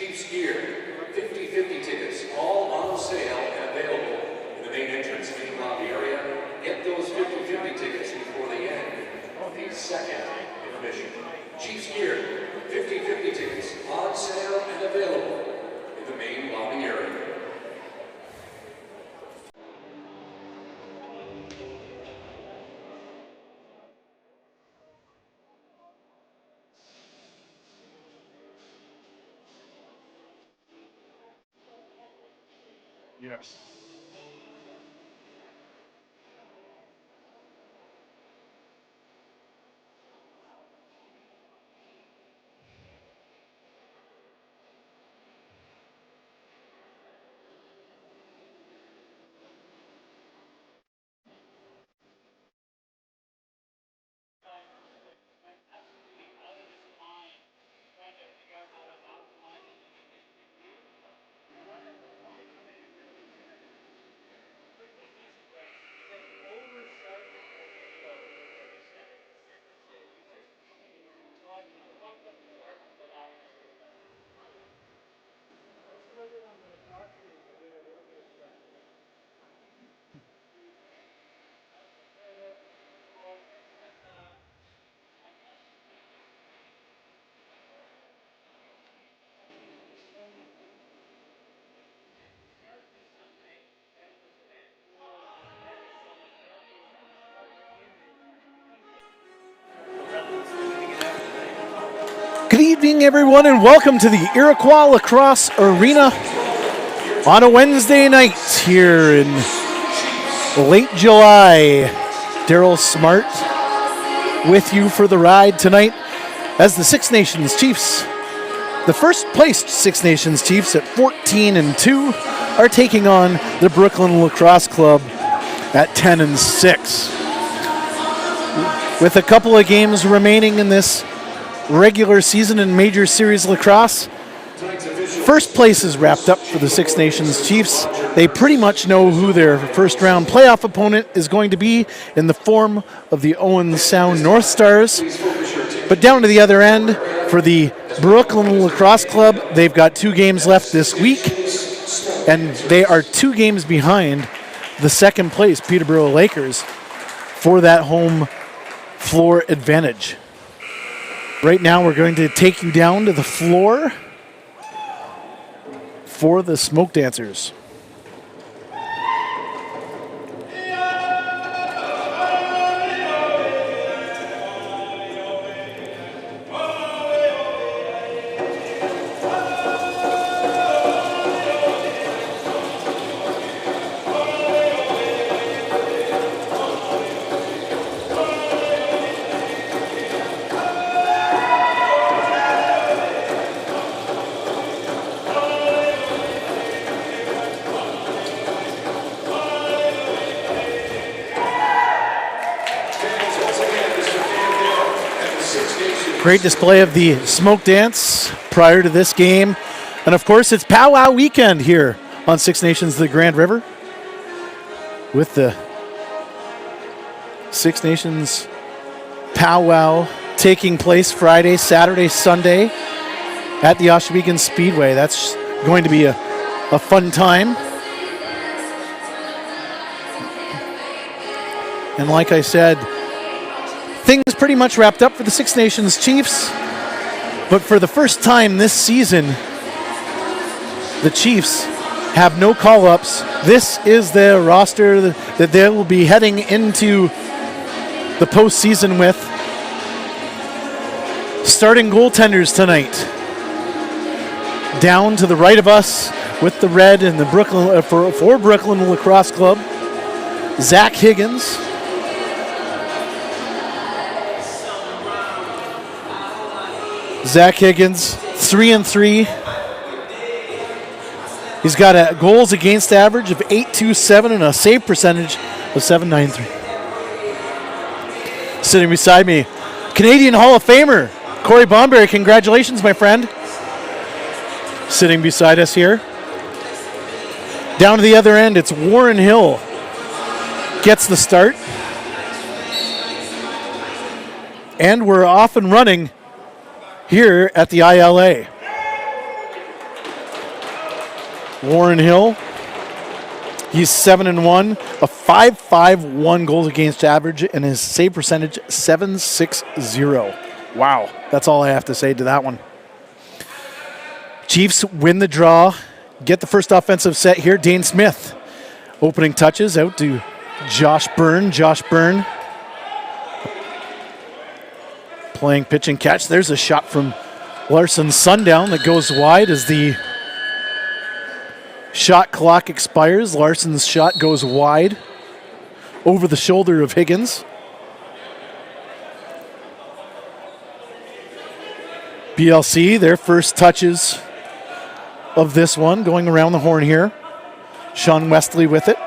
Chiefs gear, 50/50 tickets, all on sale and available in the main entrance main lobby area. Get those 50/50 tickets before the end of the second intermission. Chiefs gear, 50/50 tickets, on sale and available in the main lobby area. Yes. Good evening, everyone, and welcome to the Iroquois Lacrosse Arena on a Wednesday night here in late July. Darryl Smart with you for the ride tonight as the Six Nations Chiefs, the first placed Six Nations Chiefs at 14-2, are taking on the Brooklin Lacrosse Club at 10-6. With a couple of games remaining in this regular season in Major Series Lacrosse, first place is wrapped up for the Six Nations Chiefs. They pretty much know who their first round playoff opponent is going to be in the form of the Owen Sound North Stars. But down to the other end for the Brooklin Lacrosse Club, they've got 2 games left this week, and they are 2 games behind the second place Peterborough Lakers for that home floor advantage. Right now, we're going to take you down to the floor for the Smoke Dancers. Great display of the smoke dance prior to this game. And of course, it's powwow weekend here on Six Nations, the Grand River, with the Six Nations powwow taking place Friday, Saturday, Sunday at the Oshewegan Speedway. That's going to be a fun time. And like I said, things pretty much wrapped up for the Six Nations Chiefs, but for the first time this season, the Chiefs have no call-ups. This is the roster that they will be heading into the postseason with. Starting goaltenders tonight. Down to the right of us with the red and the Brooklyn for Brooklyn Lacrosse Club, Zach Higgins. Zach Higgins, 3-3. He's got a goals against average of .827 and a save percentage of .793. Sitting beside me, Canadian Hall of Famer, Corey Bomberry. Congratulations, my friend. Sitting beside us here. Down to the other end, it's Warren Hill. Gets the start. And we're off and running here at the ILA. Warren Hill, he's 7-1, a 5.51 goals against average, and his save percentage 7.60. Wow, that's all I have to say to that one. Chiefs win the draw, get the first offensive set here. Dane Smith, opening touches out to Josh Byrne. Josh Byrne playing pitch and catch. There's a shot from Larson Sundown that goes wide as the shot clock expires. Larson's shot goes wide over the shoulder of Higgins. BLC, their first touches of this one, going around the horn here. Sean Wesley with it.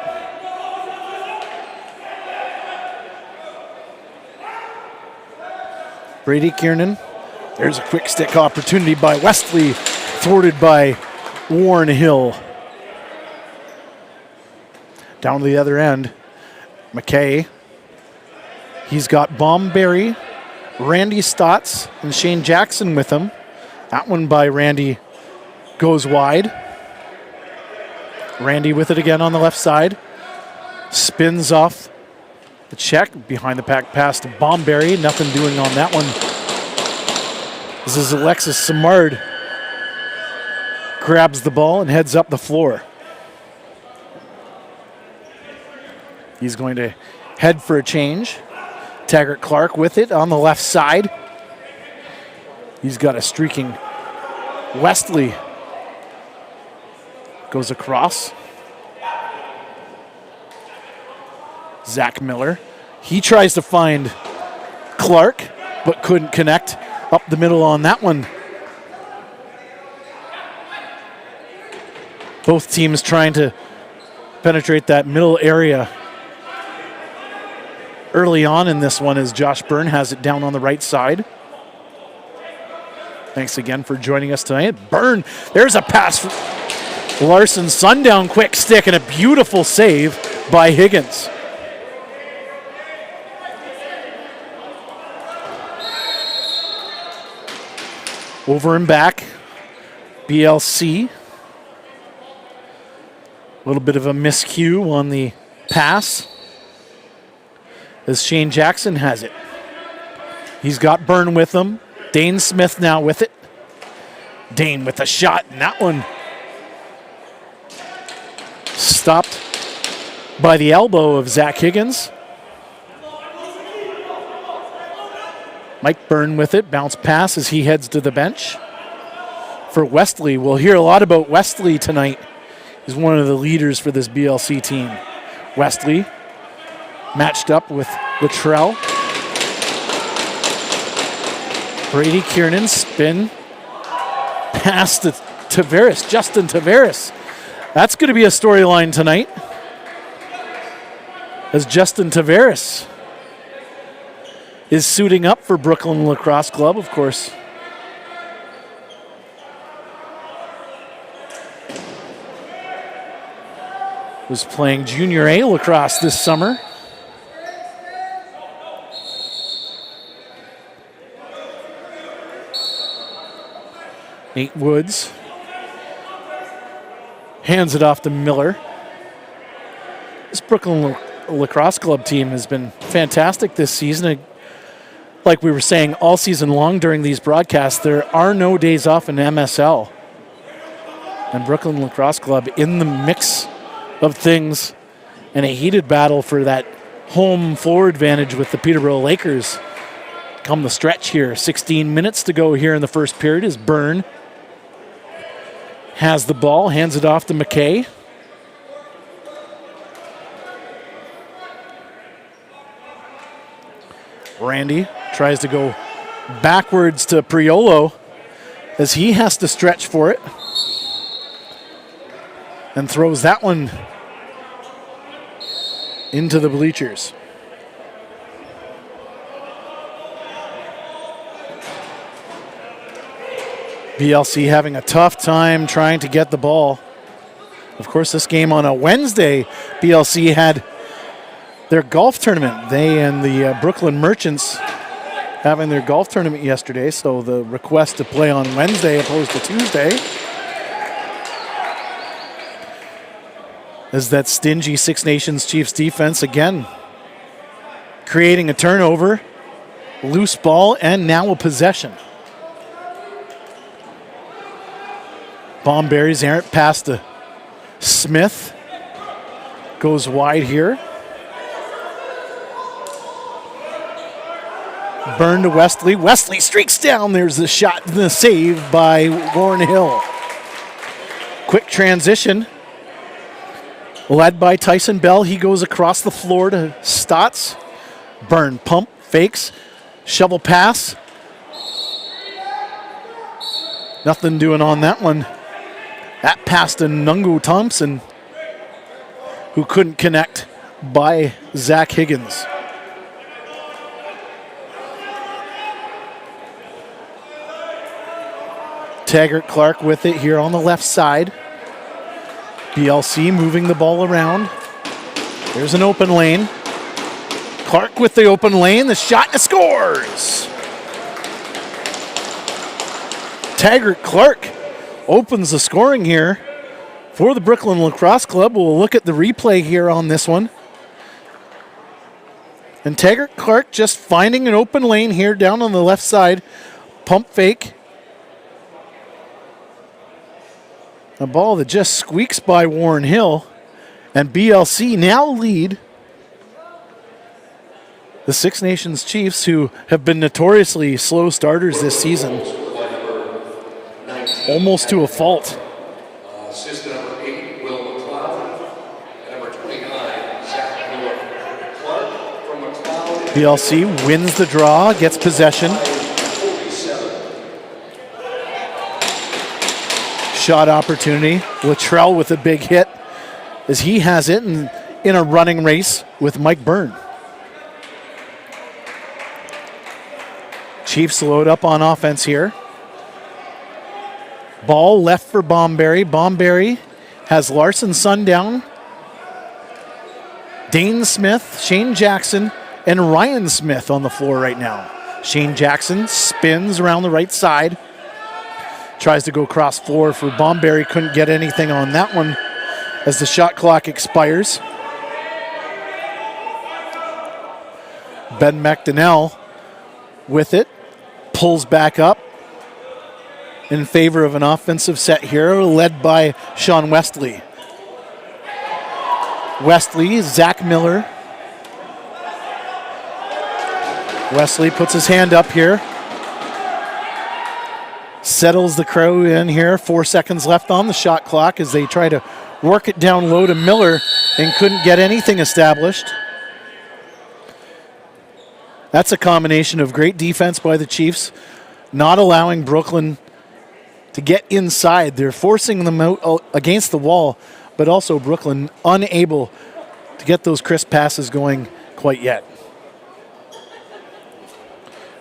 Brady Kiernan. There's a quick stick opportunity by Wesley, thwarted by Warren Hill. Down to the other end, McKay. He's got Bomberry, Randy Stotts, and Shane Jackson with him. That one by Randy goes wide. Randy with it again on the left side. Spins off the check. Behind the pack pass to Bomberry. Nothing doing on that one. This is Alexis Simard. Grabs the ball and heads up the floor. He's going to head for a change. Taggart Clark with it on the left side. He's got a streaking Wesley. Goes across. Zach Miller. He tries to find Clark, but couldn't connect up the middle on that one. Both teams trying to penetrate that middle area early on in this one as Josh Byrne has it down on the right side. Thanks again for joining us tonight. Byrne, there's a pass. Larson Sundown, quick stick, and a beautiful save by Higgins. Over and back, BLC. A little bit of a miscue on the pass as Shane Jackson has it. He's got Byrne with him. Dane Smith now with it. Dane with a shot, and that one stopped by the elbow of Zach Higgins. Mike Byrne with it, bounce pass as he heads to the bench. For Wesley, we'll hear a lot about Wesley tonight. He's one of the leaders for this BLC team. Wesley matched up with Luttrell. Brady Kiernan, spin. Pass to Tavares, Justin Tavares. That's going to be a storyline tonight, as Justin Tavares is suiting up for Brooklyn Lacrosse Club, of course. Was playing Junior A lacrosse this summer. Nate Woods hands it off to Miller. This Brooklyn Lacrosse Club team has been fantastic this season. Like we were saying all season long during these broadcasts, there are no days off in MSL. And Brooklyn Lacrosse Club in the mix of things and a heated battle for that home floor advantage with the Peterborough Lakers. Come the stretch here. 16 minutes to go here in the first period as Byrne has the ball, hands it off to McKay. Randy tries to go backwards to Priolo as he has to stretch for it and throws that one into the bleachers. BLC having a tough time trying to get the ball. Of course, this game on a Wednesday, BLC had their golf tournament. They and the Brooklyn Merchants having their golf tournament yesterday, so the request to play on Wednesday opposed to Tuesday. as that stingy Six Nations Chiefs defense again creating a turnover, loose ball, and now a possession. Bomberry's errant pass to Smith. Goes wide here. Burn to Wesley. Wesley streaks down. There's the shot and the save by Warren Hill. Quick transition. Led by Tyson Bell. He goes across the floor to Stotts. Burn pump, fakes, shovel pass. Nothing doing on that one. That pass to Nungu Thompson, who couldn't connect by Zach Higgins. Taggart Clark with it here on the left side. BLC moving the ball around. There's an open lane. Clark with the open lane, the shot, and scores! Taggart Clark opens the scoring here for the Brooklyn Lacrosse Club. We'll look at the replay here on this one. And Taggart Clark just finding an open lane here down on the left side. Pump fake. A ball that just squeaks by Warren Hill. And BLC now lead the Six Nations Chiefs, who have been notoriously slow starters this season. Almost to a fault. Assistant number 8, Will McLeod. Number 29, Zach Miller. Clark from McLeod. BLC wins the draw, gets possession. 47. Shot opportunity. Luttrell with a big hit as he has it in a running race with Mike Byrne. Chiefs load up on offense here. Ball left for Bomberry. Bomberry has Larson Sundown, Dane Smith, Shane Jackson, and Ryan Smith on the floor right now. Shane Jackson spins around the right side. Tries to go cross floor for Bomberry. Couldn't get anything on that one as the shot clock expires. Ben McDonnell with it. Pulls back up in favor of an offensive set here, led by Sean Wesley. Wesley, Zach Miller. Wesley puts his hand up here. Settles the crow in here. 4 seconds left on the shot clock as they try to work it down low to Miller and couldn't get anything established. That's a combination of great defense by the Chiefs, not allowing Brooklyn to get inside. They're forcing them out against the wall, but also Brooklyn unable to get those crisp passes going quite yet.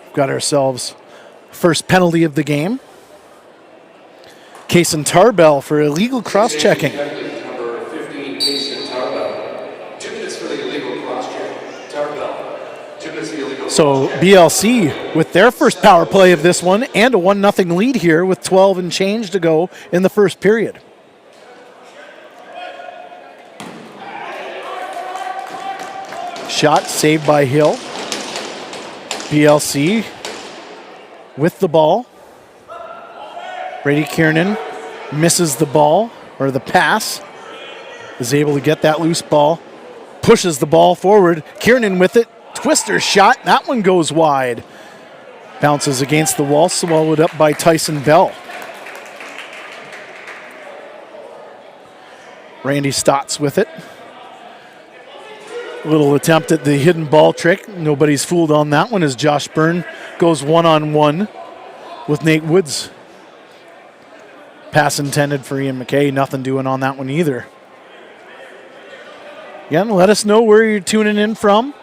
We've got ourselves first penalty of the game. Kaysen Tarbell for illegal cross-checking. Number 15, Kaysen Tarbell. 2 minutes for the illegal cross-check. Tarbell. 2 minutes for the illegal So BLC with their first power play of this one and a 1-0 lead here with 12 and change to go in the first period. Shot saved by Hill. BLC with the ball. Brady Kiernan misses the ball, or the pass, is able to get that loose ball, pushes the ball forward. Kiernan with it, twister shot, that one goes wide. Bounces against the wall, swallowed up by Tyson Bell. Randy Stotts with it. Little attempt at the hidden ball trick. Nobody's fooled on that one as Josh Byrne goes one-on-one with Nate Woods. Pass intended for Ian McKay. Nothing doing on that one either. Again, let us know where you're tuning in from.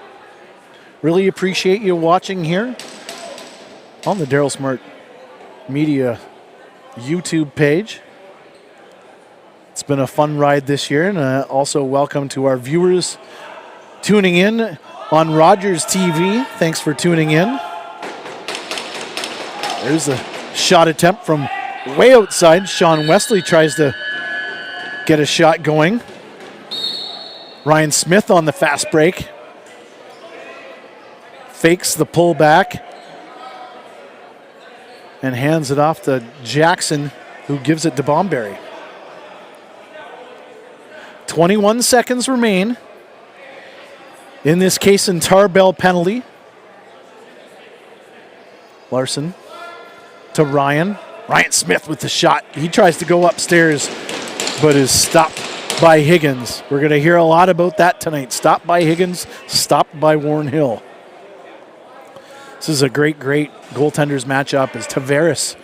Really appreciate you watching here on the Darryl Smart Media YouTube page. It's been a fun ride this year, and also welcome to our viewers tuning in on Rogers TV. Thanks for tuning in. There's a shot attempt from way outside. Sean Wesley tries to get a shot going. Ryan Smith on the fast break. Fakes the pullback and hands it off to Jackson, who gives it to Bomberry. 21 seconds remain. In this case, in Tarbell penalty. Larson to Ryan. Ryan Smith with the shot. He tries to go upstairs, but is stopped by Higgins. We're going to hear a lot about that tonight. Stopped by Higgins, stopped by Warren Hill. This is a great goaltenders matchup as Tavares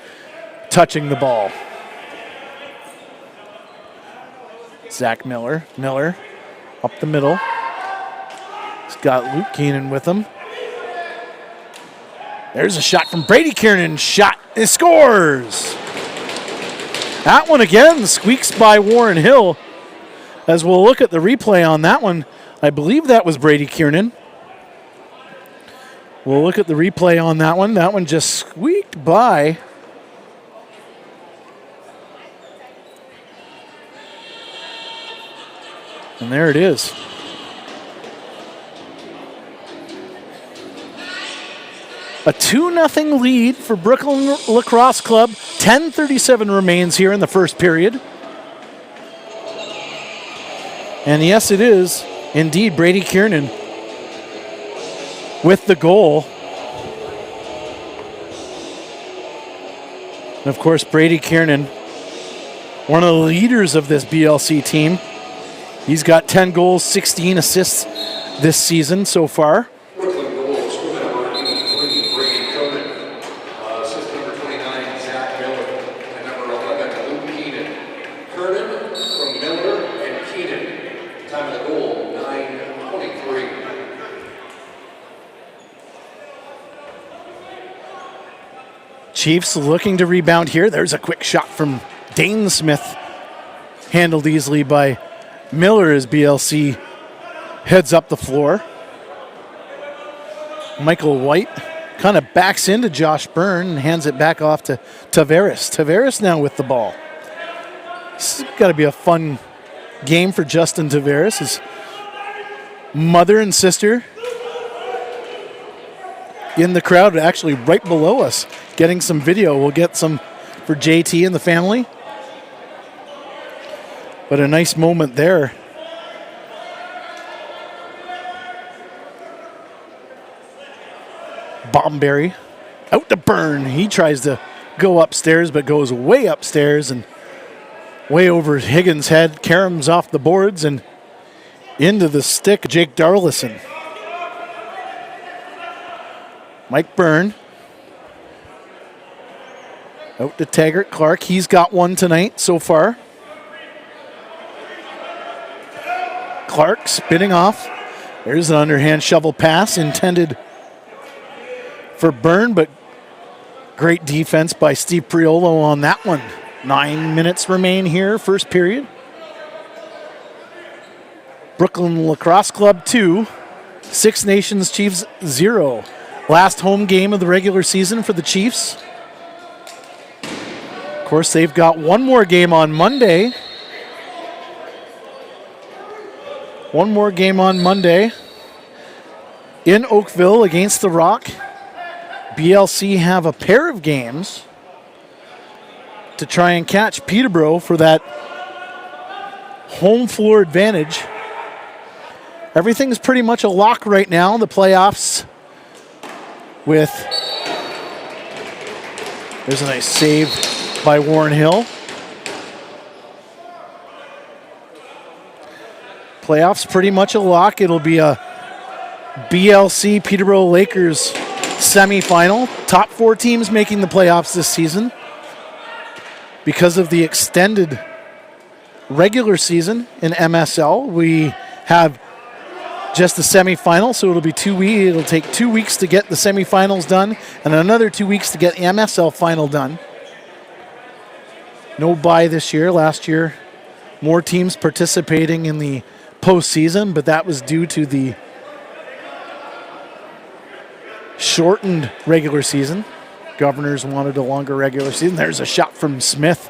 touching the ball. Zach Miller up the middle. He's got Luke Keenan with him. There's a shot from Brady Kiernan. Shot. It scores. That one again squeaks by Warren Hill. As we'll look at the replay on that one, I believe that was Brady Kiernan. We'll look at the replay on that one. That one just squeaked by. And there it is. A 2-0 lead for Brooklyn Lacrosse Club. 10:37 remains here in the first period. And yes, it is indeed Brady Kiernan with the goal. And of course, Brady Kiernan, one of the leaders of this BLC team. He's got 10 goals, 16 assists this season so far. Brooklyn goals, scorer number 83, Brady Kiernan. Assist number 29, Zach Miller. And number 11, Luke Keenan. Kiernan from Miller and Keenan. Time of the goal, 9:23. Chiefs looking to rebound here. There's a quick shot from Dane Smith. Handled easily by Miller as BLC heads up the floor. Michael White kind of backs into Josh Byrne and hands it back off to Tavares. Tavares now with the ball. This has got to be a fun game for Justin Tavares. His mother and sister in the crowd, actually right below us, getting some video. We'll get some for JT and the family. But a nice moment there. Bomberry out to Byrne. He tries to go upstairs, but goes way upstairs and way over Higgins' head. Karam's off the boards and into the stick, Jake Darlison. Mike Byrne. Out to Taggart Clark. He's got one tonight so far. Clark spinning off. There's an underhand shovel pass intended for Byrne, but great defense by Steve Priolo on that one. 9 minutes remain here, first period. Brooklyn Lacrosse Club 2, Six Nations Chiefs 0. Last home game of the regular season for the Chiefs. Of course, they've got one more game on Monday. One more game on Monday in Oakville against the Rock. BLC have a pair of games to try and catch Peterborough for that home floor advantage. Everything's pretty much a lock right now in the playoffs with, there's a nice save by Warren Hill. Playoffs pretty much a lock. It'll be a BLC Peterborough Lakers semifinal. Top 4 teams making the playoffs this season. Because of the extended regular season in MSL, we have just the semifinal, so it'll be 2 weeks. It'll take 2 weeks to get the semifinals done and another 2 weeks to get the MSL final done. No bye this year. Last year, more teams participating in the postseason, but that was due to the shortened regular season. Governors wanted a longer regular season. There's a shot from Smith.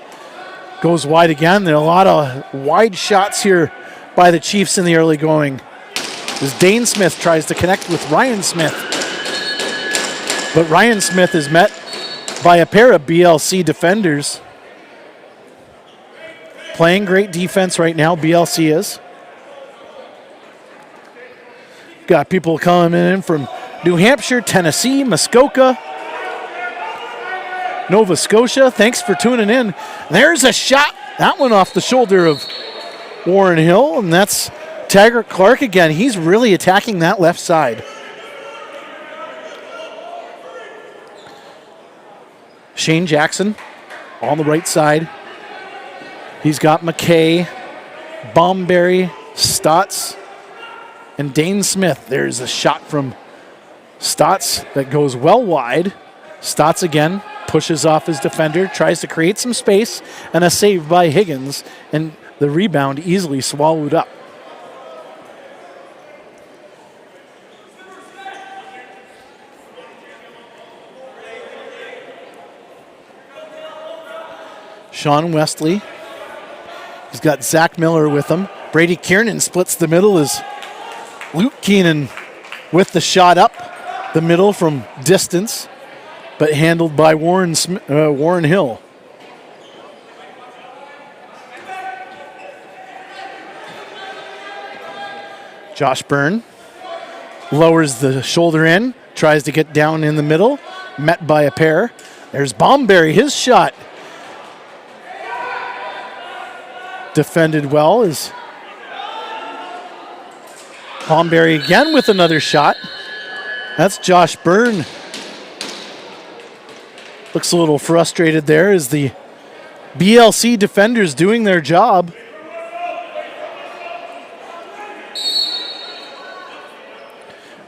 Goes wide again. There are a lot of wide shots here by the Chiefs in the early going as Dane Smith tries to connect with Ryan Smith. But Ryan Smith is met by a pair of BLC defenders. Playing great defense right now, BLC is. Got people coming in from New Hampshire, Tennessee, Muskoka, Nova Scotia. Thanks for tuning in. There's a shot. That one off the shoulder of Warren Hill, and that's Taggart Clark again. He's really attacking that left side. Shane Jackson on the right side. He's got McKay, Bomberry, Stotts, and Dane Smith. There's a shot from Stotts that goes well wide. Stotts again pushes off his defender, tries to create some space, and a save by Higgins, and the rebound easily swallowed up. Sean Wesley. He's got Zach Miller with him. Brady Kiernan splits the middle as Luke Keenan with the shot up the middle from distance, but handled by Warren Hill. Josh Byrne lowers the shoulder in, tries to get down in the middle, met by a pair. There's Bomberry, his shot. Defended well as Bomberry again with another shot. That's Josh Byrne. Looks a little frustrated there as the BLC defenders doing their job.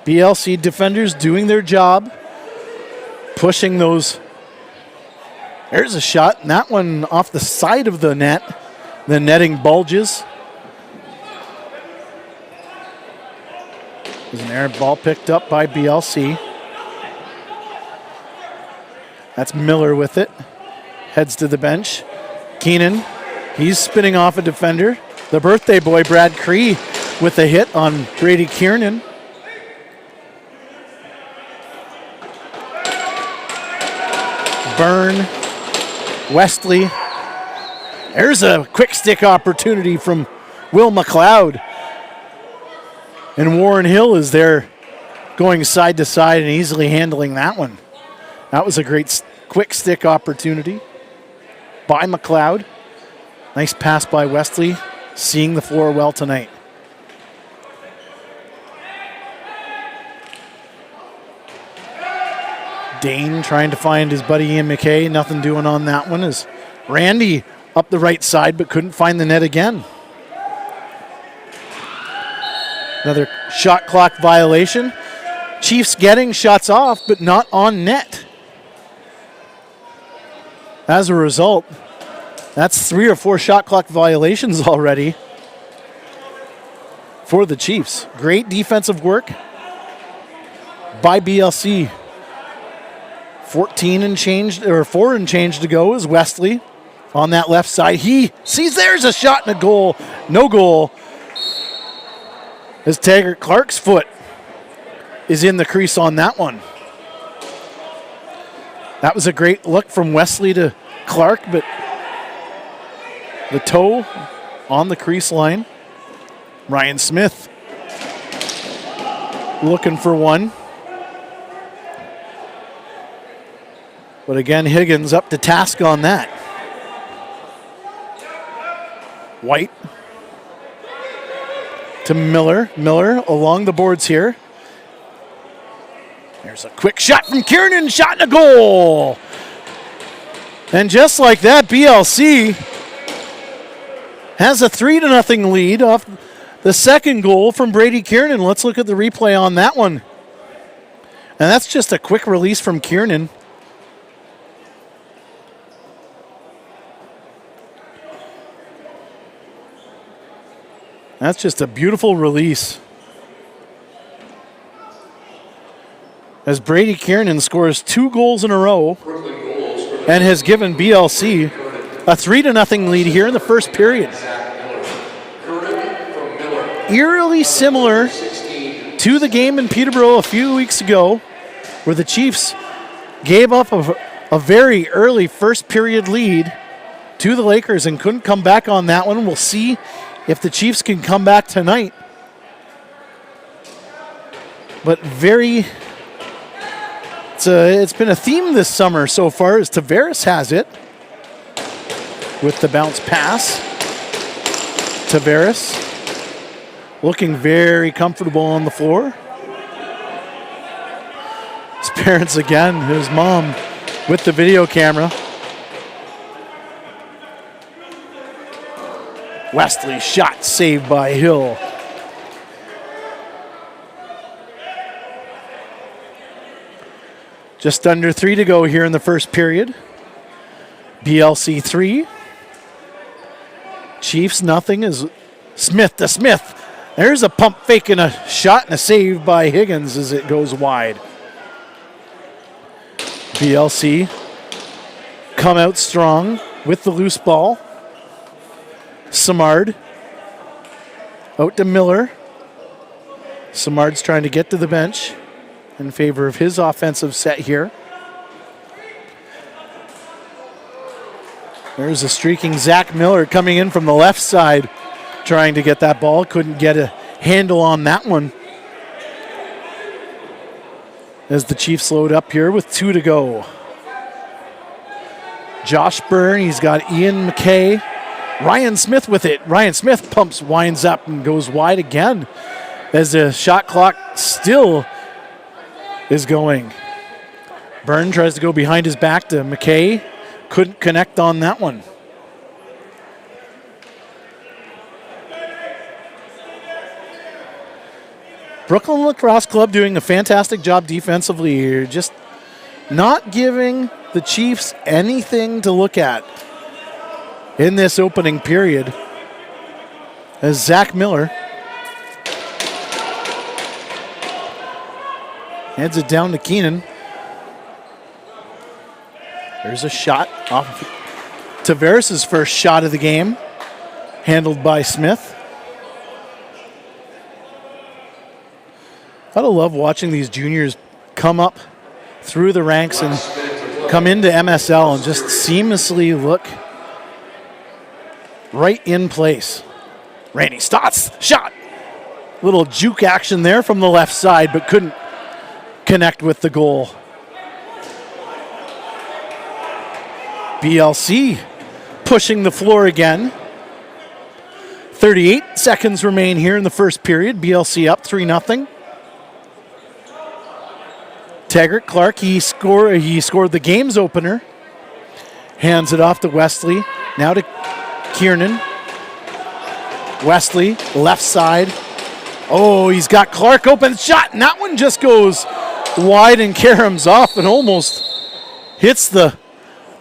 BLC defenders doing their job, pushing those. There's a shot, and that one off the side of the net. The netting bulges. There's an air ball picked up by BLC. That's Miller with it. Heads to the bench. Keenan, he's spinning off a defender. The birthday boy, Brad Cree, with a hit on Brady Kiernan. Byrne, Wesley. There's a quick stick opportunity from Will McLeod. And Warren Hill is there going side to side and easily handling that one. That was a great quick stick opportunity by McLeod. Nice pass by Wesley, seeing the floor well tonight. Dane trying to find his buddy Ian McKay. Nothing doing on that one as Randy up the right side but couldn't find the net again. Another shot clock violation. Chiefs getting shots off but not on net. As a result, that's 3 or 4 shot clock violations already for the Chiefs. Great defensive work by BLC. 4 and change to go is Wesley on that left side. He sees there's a shot and a goal. No goal. As Taggart Clark's foot is in the crease on that one. That was a great look from Wesley to Clark, but the toe on the crease line. Ryan Smith looking for one. But again, Higgins up to task on that. White to Miller. Miller along the boards here. There's a quick shot from Kiernan, shot and a goal. And just like that, BLC has a 3-0 lead off the second goal from Brady Kiernan. Let's look at the replay on that one. And that's just a quick release from Kiernan. That's just a beautiful release. As Brady Kiernan scores 2 goals in a row and has given BLC a 3-0 lead here in the first period. eerily similar to the game in Peterborough a few weeks ago, where the Chiefs gave up a very early first period lead to the Lakers and couldn't come back on that one. We'll see if the Chiefs can come back tonight. But it's been a theme this summer so far as Tavares has it with the bounce pass. Tavares looking very comfortable on the floor. His parents again, his mom with the video camera. Wesley shot saved by Hill. Just under 3 to go here in the first period. BLC 3. Chiefs nothing is Smith to Smith. There's a pump fake and a shot and a save by Higgins as it goes wide. BLC come out strong with the loose ball. Samard out to Miller. Samard's trying to get to the bench in favor of his offensive set here. There's a streaking Zach Miller coming in from the left side, trying to get that ball. Couldn't get a handle on that one. As the Chiefs load up here with 2 to go. Josh Byrne, he's got Ian McKay. Ryan Smith with it. Ryan Smith pumps, winds up, and goes wide again as the shot clock still is going. Byrne tries to go behind his back to McKay. Couldn't connect on that one. Brooklin Lacrosse Club doing a fantastic job defensively here. Just not giving the Chiefs anything to look at in this opening period. As Zach Miller heads it down to Keenan. There's a shot off Tavares' first shot of the game, handled by Smith. Gotta love watching these juniors come up through the ranks and come into MSL and just seamlessly look right in place. Randy Stotts, shot. Little juke action there from the left side, but couldn't connect with the goal. BLC pushing the floor again. 38 seconds remain here in the first period. BLC up 3-0. Taggart Clark, he scored the game's opener. Hands it off to Wesley. Now to Kiernan. Wesley, left side. Oh, he's got Clark open shot, and that one just goes wide and caroms off and almost hits the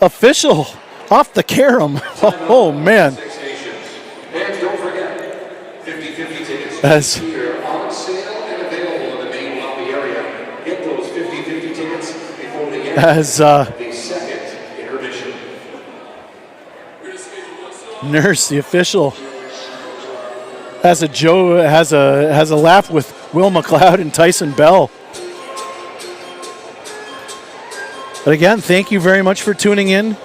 official off the carom. Oh, man. And don't forget, 50/50 tickets As here on sale and available in the main lobby area. Get those 50/50 tickets before the end as the second intermission. Nurse, the official, has a laugh with Will McLeod and Tyson Bell. But again, thank you very much for tuning in.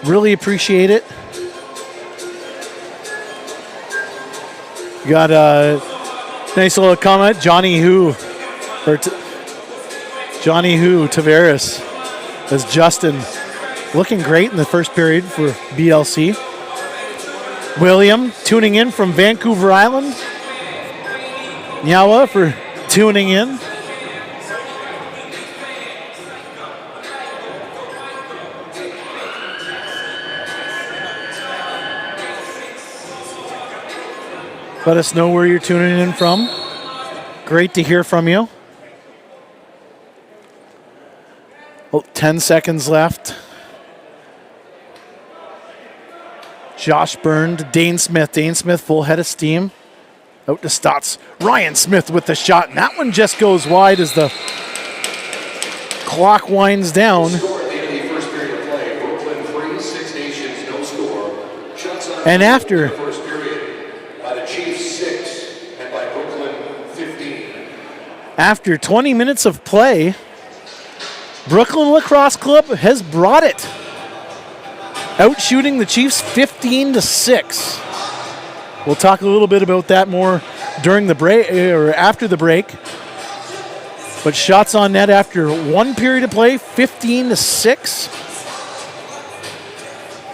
Really appreciate it. We got a nice little comment, Johnny Tavares, as Justin looking great in the first period for BLC. William tuning in from Vancouver Island. Nyawa for tuning in. Let us know where you're tuning in from. Great to hear from you. Well, 10 seconds left. Josh Byrne to Dane Smith. Dane Smith full head of steam. Out to Stotts. Ryan Smith with the shot, and that one just goes wide as the clock winds down. And after After 20 minutes of play, Brooklin Lacrosse Club has brought it, outshooting the Chiefs 15-6. We'll talk a little bit about that more during the break or after the break. But shots on net after 1 period of play, 15-6.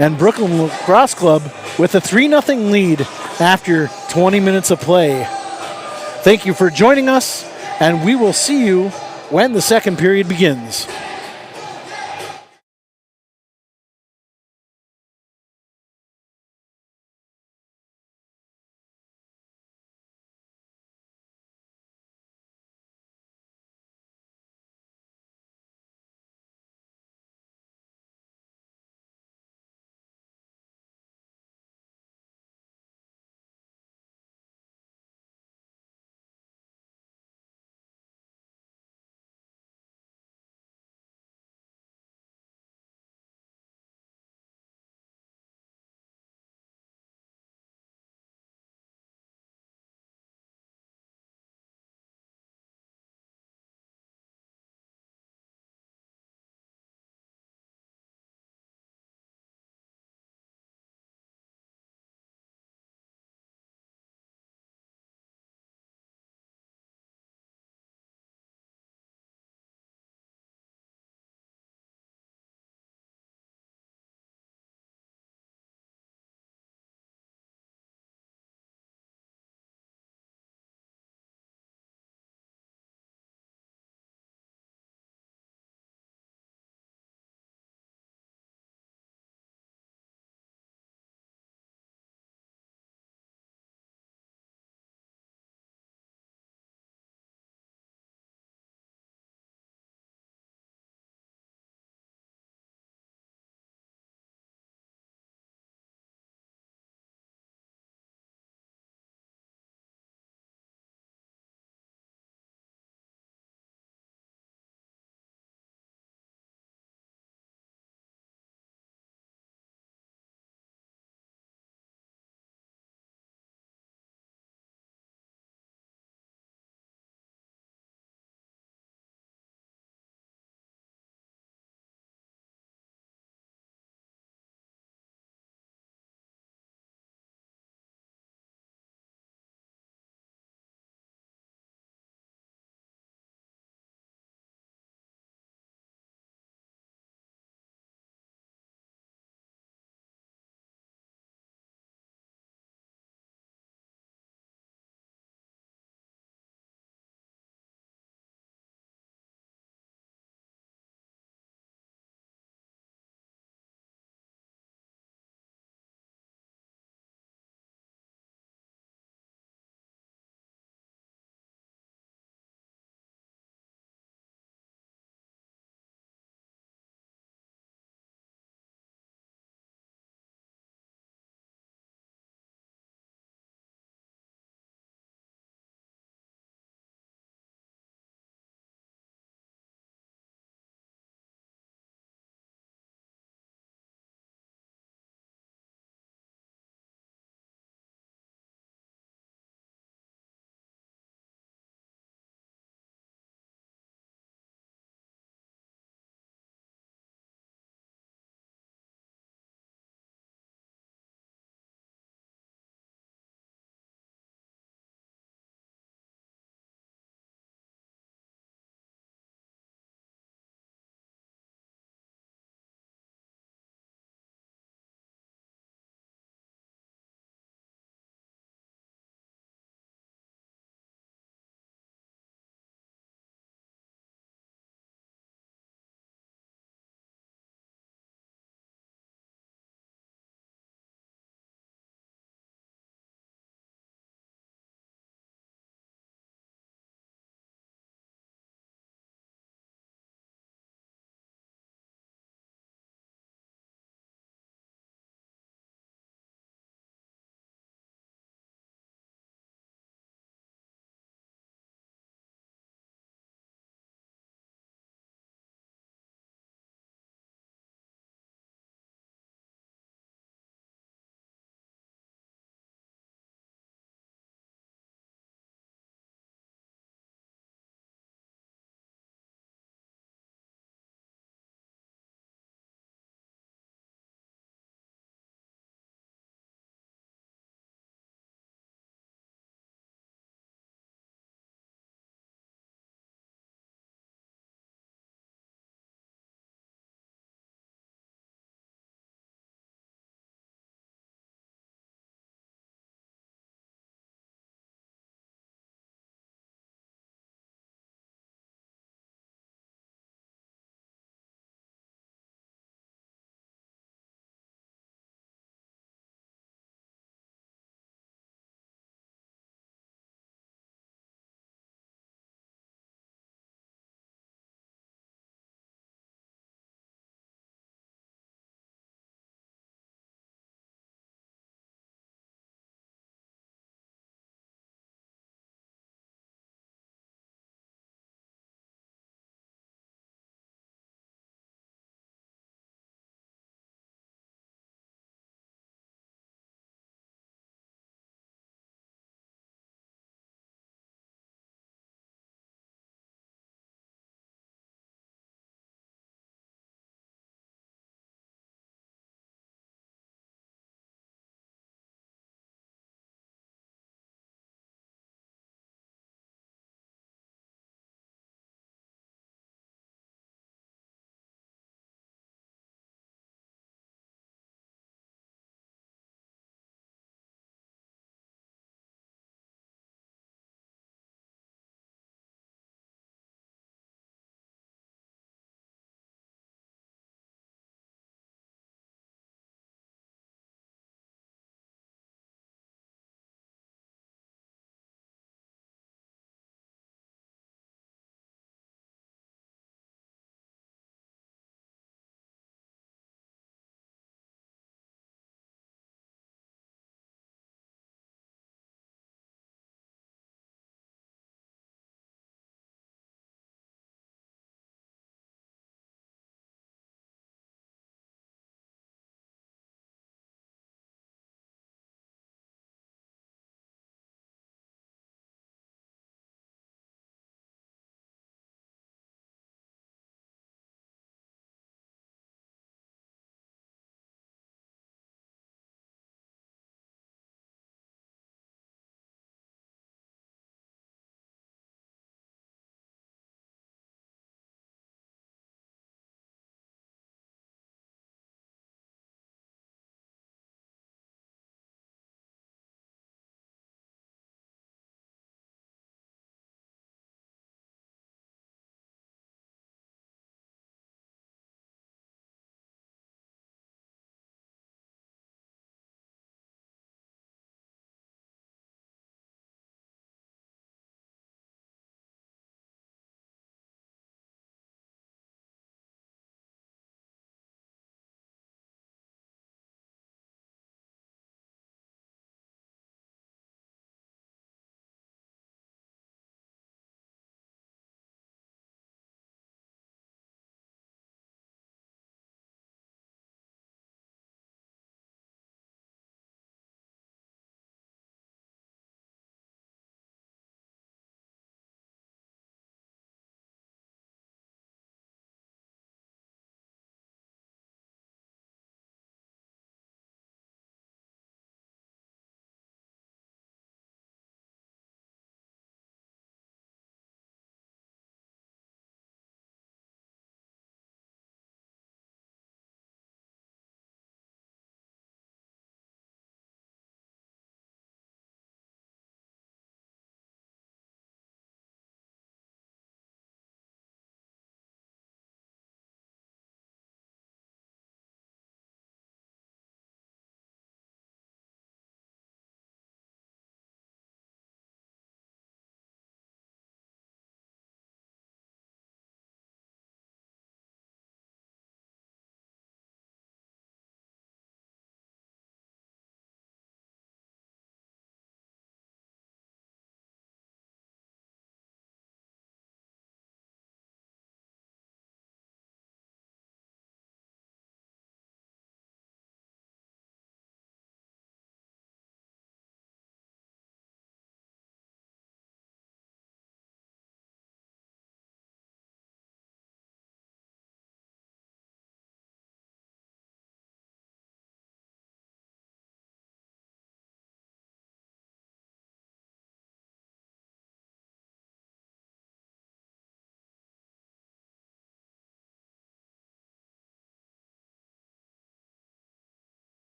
And Brooklyn Lacrosse Club with a 3-0 lead after 20 minutes of play. Thank you for joining us, and we will see you when the second period begins.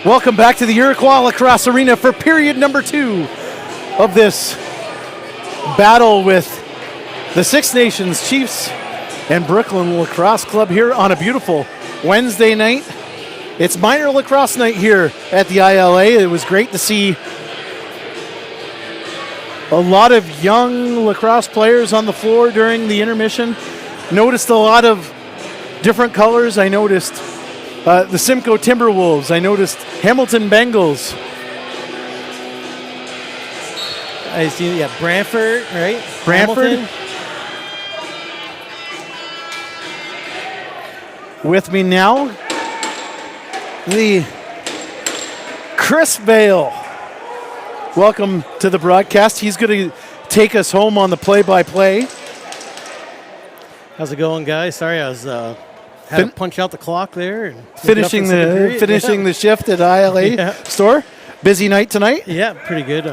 Welcome back to the Iroquois Lacrosse Arena for period number 2 of this battle with the Six Nations Chiefs and Brooklin Lacrosse Club here on a beautiful Wednesday night. It's minor lacrosse night here at the ILA. It was great to see a lot of young lacrosse players on the floor during the intermission. Noticed a lot of different colors. I noticed the Simcoe Timberwolves. I noticed Hamilton Bengals. I see, yeah, Brantford, right? Brantford. Hamilton. With me now, the Chris Vale. Welcome to the broadcast. He's going to take us home on the play-by-play. How's it going, guys? Sorry, I was had to punch out the clock there. And finishing the shift at ILA store. Busy night tonight. Yeah, pretty good.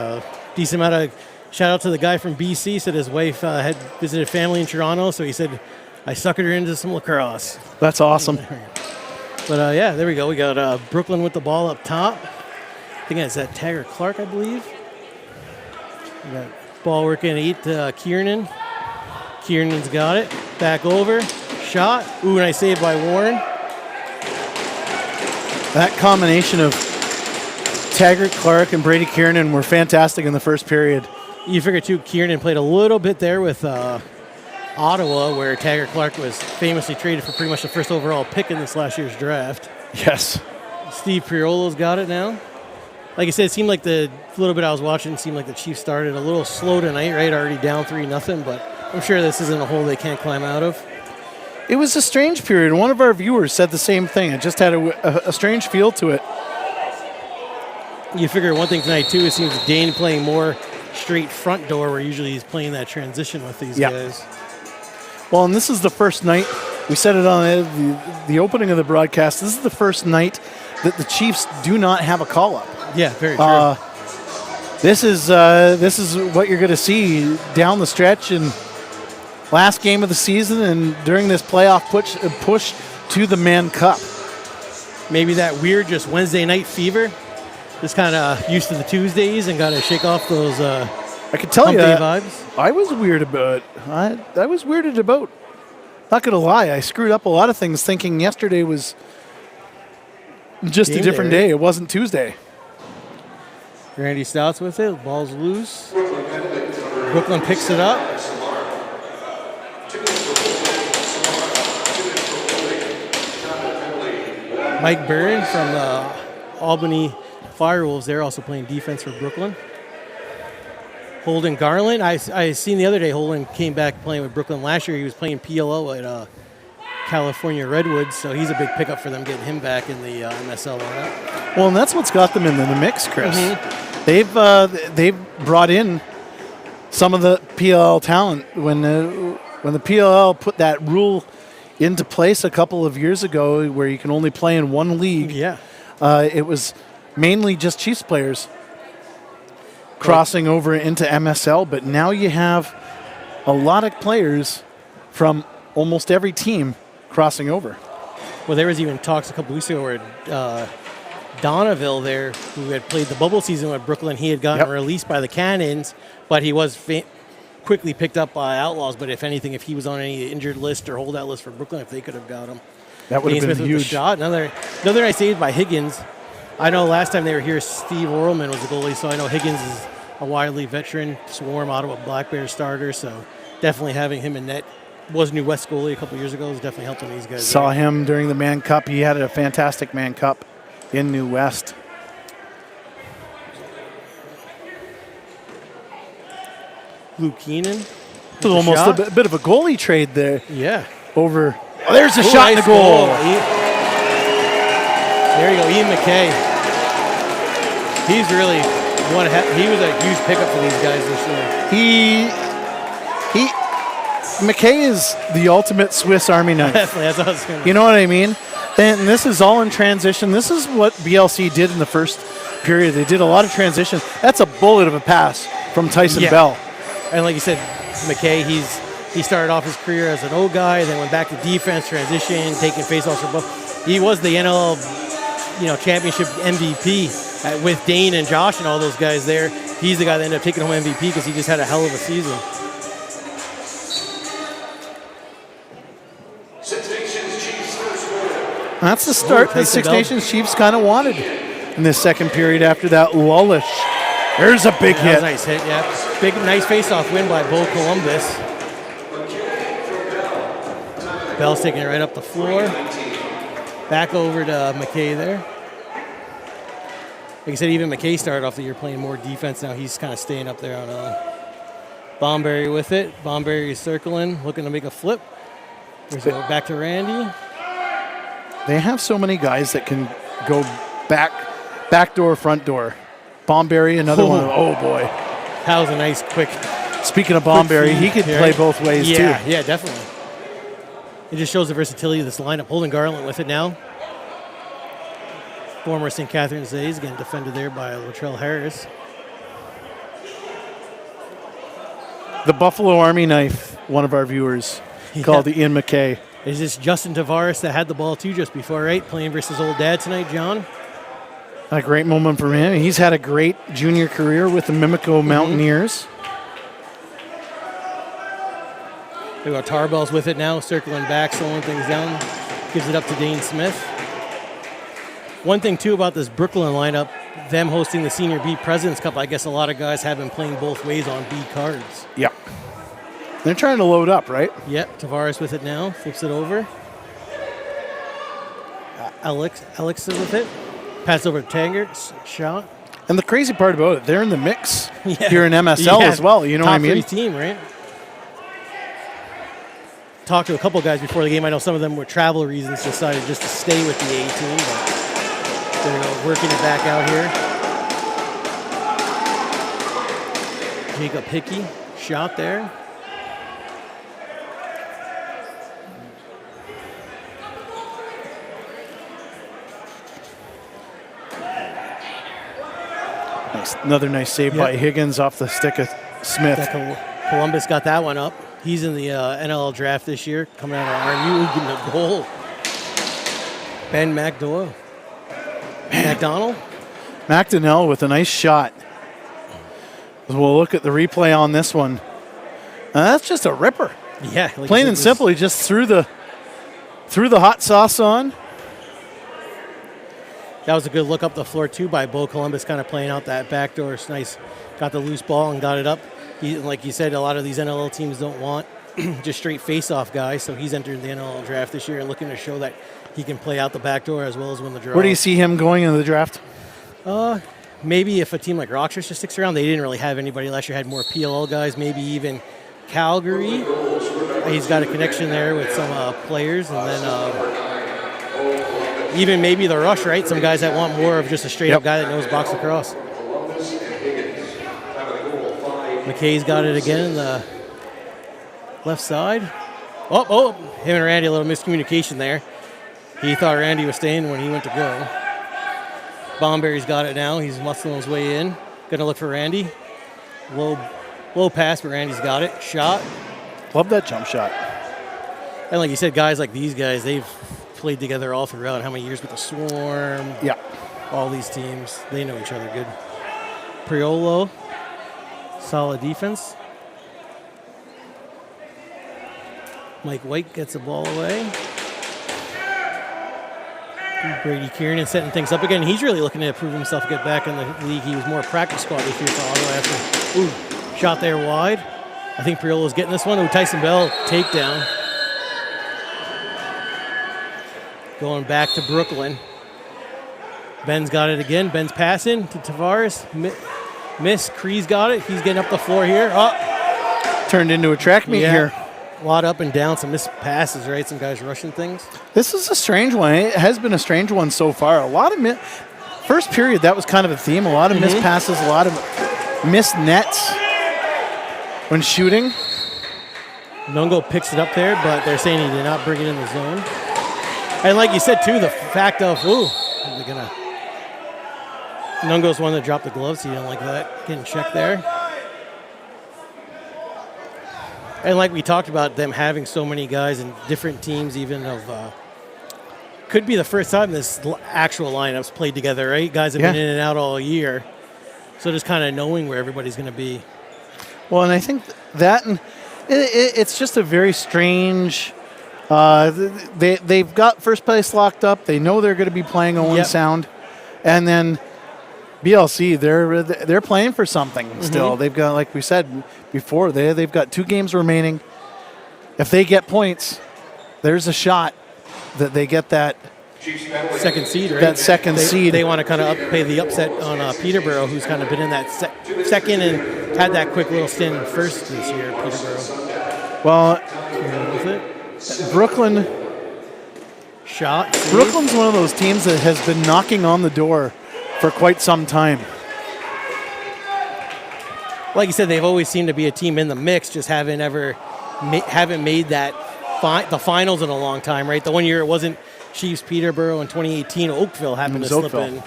Decent amount of shout out to the guy from BC. Said his wife had visited family in Toronto, so he said I suckered her into some lacrosse. That's awesome. But yeah, there we go. We got Brooklyn with the ball up top. I think it's that Tagger Clark, I believe. We got ball working to Kiernan. Kiernan's got it. Back over. Shot. Ooh, nice save by Warren. That combination of Taggart Clark and Brady Kiernan were fantastic in the first period. You figure, too, Kiernan played a little bit there with Ottawa, where Taggart Clark was famously traded for pretty much the first overall pick in this last year's draft. Yes. Steve Priolo's got it now. Like I said, it seemed like the little bit I was watching seemed like the Chiefs started a little slow tonight, right? Already down 3-0, but I'm sure this isn't a hole they can't climb out of. It was a strange period. One of our viewers said the same thing. It just had a strange feel to it. You figure one thing tonight, too, it seems Dane playing more straight front door, where usually he's playing that transition with these guys. Well, and this is the first night, we said it on the opening of the broadcast, this is the first night that the Chiefs do not have a call-up. Yeah, very true. This is what you're going to see down the stretch and last game of the season and during this playoff push to the Mann Cup. Maybe that weird just Wednesday night fever. Just kind of used to the Tuesdays and got to shake off those I can tell you vibes. I was weird about I was weirded about. Not going to lie, I screwed up a lot of things thinking yesterday was just a different day. It wasn't Tuesday. Randy Stouts with it. Ball's loose. Brooklyn picks it up. Mike Barron from the Albany Firewolves there, also playing defense for Brooklyn. Holden Garland. I seen the other day Holden came back playing with Brooklyn last year. He was playing PLO at California Redwoods, so he's a big pickup for them, getting him back in the MSL lineup. Well, and that's what's got them in the mix, Chris. Mm-hmm. They've brought in some of the PLL talent. When the PLL put that rule into place a couple of years ago where you can only play in one league, it was mainly just Chiefs players crossing over into MSL, but now you have a lot of players from almost every team crossing over. Well, there was even talks a couple weeks ago where Donneville there, who had played the bubble season with Brooklyn, he had gotten released by the Cannons, but he was quickly picked up by Outlaws. But if anything, if he was on any injured list or holdout list for Brooklyn, if they could have got him. That would have been Smith huge. With the shot. Another nice save by Higgins. I know last time they were here, Steve Orlman was the goalie, so I know Higgins is a widely veteran, Swarm Ottawa Black Bears starter, so definitely having him in net. Was New West goalie a couple years ago, is definitely helping these guys. Saw him during the Mann Cup. He had a fantastic Mann Cup in New West. Luke Keenan. It was almost a bit of a goalie trade there. Yeah. Over. Oh, there's a shot in the goal. There you go, Ian McKay. He's really he was a huge pickup for these guys this year. McKay is the ultimate Swiss Army knife. Definitely, that's what I was going to say. You know what I mean? And this is all in transition. This is what BLC did in the first period. They did a lot of transition. That's a bullet of a pass from Tyson Bell. And like you said, McKay, he started off his career as an O guy, then went back to defense, transition, taking faceoffs for both. He was the NL championship MVP with Dane and Josh and all those guys there. He's the guy that ended up taking home MVP because he just had a hell of a season. That's the start the Six Nations Chiefs kind of wanted in this second period after that lullish. There's a big hit. That was a nice hit, yeah. Big, nice face-off win by Bo Columbus. Bell's taking it right up the floor. Back over to McKay there. Like I said, even McKay started off the year playing more defense. Now he's kind of staying up there on Bomberry with it. Bomberry is circling, looking to make a flip. There's a back to Randy. They have so many guys that can go back door, front door. Bomberry, another one. Oh, boy. That was a nice, quick. Speaking of Bomberry, he could play both ways, too. Yeah, definitely. It just shows the versatility of this lineup. Holden Garland with it now. Former St. Catharines A's, again defended there by Latrell Harris. The Buffalo Army knife, one of our viewers, called Ian McKay. Is this Justin Tavares that had the ball too just before, right? Playing versus old dad tonight, John? A great moment for him. He's had a great junior career with the Mimico Mountaineers. We got Tarbell's with it now, circling back, slowing things down. Gives it up to Dane Smith. One thing, too, about this Brooklyn lineup, them hosting the Senior B President's Cup, I guess a lot of guys have been playing both ways on B cards. Yeah. They're trying to load up, right? Yep, Tavares with it now, flips it over. Alex with it. Pass over to Tanger, shot. And the crazy part about it, they're in the mix here in MSL as well. You know what I mean? Top 3 team, right? Talked to a couple guys before the game. I know some of them were travel reasons, decided just to stay with the A team, but they're working it back out here. Jacob Hickey, shot there. Another nice save by Higgins off the stick of Smith. Columbus got that one up. He's in the NLL draft this year, coming out of RMU, getting a goal. Ben McDowell. McDonald? McDonnell with a nice shot. We'll look at the replay on this one. That's just a ripper. Yeah. Like plain and simple, he just threw the hot sauce on. That was a good look up the floor, too, by Bo Columbus, kind of playing out that backdoor. It's nice. Got the loose ball and got it up. Like you said, a lot of these NLL teams don't want just straight face-off guys, so he's entered the NLL draft this year and looking to show that he can play out the backdoor as well as win the draw. Where do you see him going in the draft? Maybe if a team like Rochester sticks around. They didn't really have anybody last year, had more PLL guys, maybe even Calgary. He's got a connection there with some players, and then even maybe the Rush, right? Some guys that want more of just a straight-up guy that knows box lacrosse. McKay's got it again in the left side. Oh, him and Randy, a little miscommunication there. He thought Randy was staying when he went to go. Bomberry's got it now. He's muscling his way in. Gonna look for Randy. Low pass, but Randy's got it. Shot. Love that jump shot. And like you said, guys like these guys, they've played together all throughout. How many years with the Swarm? Yeah. All these teams, they know each other good. Priolo, solid defense. Mike White gets the ball away. Brady Kieran setting things up again. He's really looking to prove himself, get back in the league. He was more a practice squad this year for Ottawa after. Shot there wide. I think Priolo's getting this one. Tyson Bell, takedown. Going back to Brooklyn. Ben's got it again. Ben's passing to Tavares. Miss. Cree's got it. He's getting up the floor here. Turned into a track meet here. A lot up and down. Some missed passes, right? Some guys rushing things. This is a strange one. It has been a strange one so far. A lot of first period, that was kind of a theme. A lot of missed passes, a lot of missed nets when shooting. Nungo picks it up there, but they're saying he did not bring it in the zone. And like you said, too, the fact of, they're going to... Nungo's one that dropped the gloves. He didn't like that. Getting checked there. And like we talked about them having so many guys in different teams, even of could be the first time this actual lineup's played together, right? Guys have been in and out all year. So just kind of knowing where everybody's going to be. Well, and I think that and it's just a very strange. They've got first place locked up. They know they're going to be playing Owen Sound, and then BLC they're playing for something still. They've got, like we said before, they've got 2 games remaining. If they get points, there's a shot that they get that second seed, right? That second seed. They want to kind of pay the upset on Peterborough, who's kind of been in that second and had that quick little stint in first this year, Peterborough. Well, with it. Brooklyn. Shot. Save. Brooklyn's one of those teams that has been knocking on the door for quite some time. Like you said, they've always seemed to be a team in the mix, just haven't made that the finals in a long time, right? The one year it wasn't Chiefs Peterborough in 2018. Oakville happened to slip in.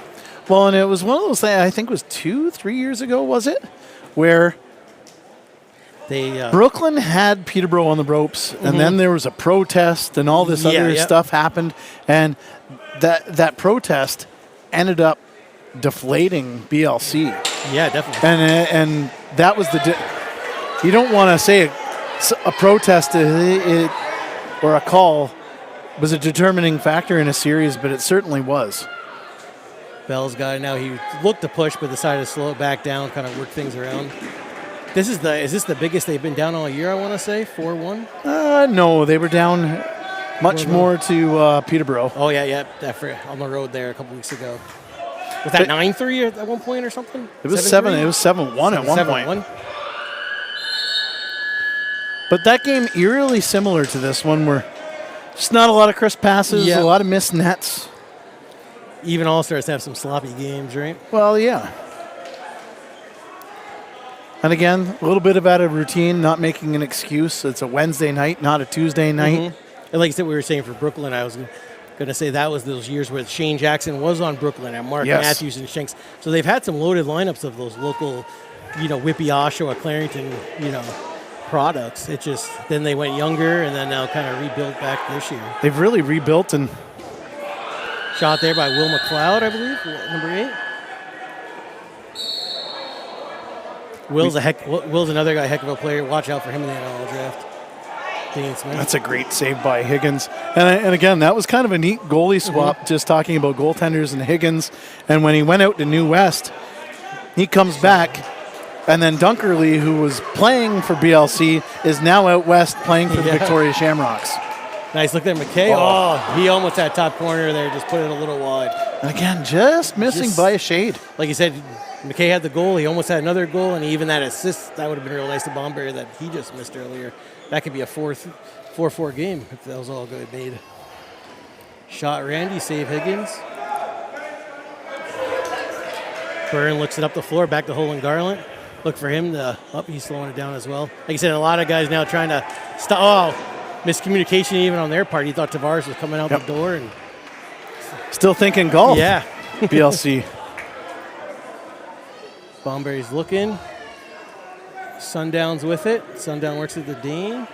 Well, and it was one of those things, I think it was 2-3 years ago, was it? Where they Brooklyn had Peterborough on the ropes, and then there was a protest, and all this other stuff happened, and that protest ended up deflating BLC. Yeah, definitely. And that was you don't want to say a protest or a call was a determining factor in a series, but it certainly was. Bell's got it now. He looked to push, but decided to slow it back down, kind of work things around. Is this the biggest they've been down all year, I want to say? 4-1? No, they were down much more to Peterborough. Oh, yeah. On the road there a couple weeks ago. Was that 9-3 at one point or something? It was 7. It was 7-1 at one point. But that game eerily similar to this one, where just not a lot of crisp passes, a lot of missed nets. Even All-Stars have some sloppy games, right? Well, yeah. And again, a little bit of out of routine, not making an excuse. It's a Wednesday night, not a Tuesday night. And like I said, we were saying for Brooklyn, I was going to say that was those years where Shane Jackson was on Brooklyn and Mark Matthews and Shanks. So they've had some loaded lineups of those local, Whippy, Oshawa, Clarington, products. It just, then they went younger and then now kind of rebuilt back this year. They've really rebuilt. And shot there by Will McLeod, I believe, number 8. Will's another guy, heck of a player. Watch out for him in the NL draft. That's a great save by Higgins. And again, that was kind of a neat goalie swap, just talking about goaltenders and Higgins. And when he went out to New West, he comes back. And then Dunkerley, who was playing for BLC, is now out west playing for the Victoria Shamrocks. Nice look there, McKay. Oh, he almost had top corner there, just put it a little wide. And again, just missing by a shade. Like you said, McKay had the goal. He almost had another goal, and even that assist, that would have been real nice to Bomberry that he just missed earlier. That could be a 4-4 game if that was all good made. Shot Randy, save Higgins. Byrne looks it up the floor, back to Holden Garland. Look for him to he's slowing it down as well. Like I said, a lot of guys now trying to stop. Oh, miscommunication even on their part. He thought Tavares was coming out the door. And still thinking golf. Yeah. BLC. Bomberry's looking. Sundown's with it. Sundown works at the Dane.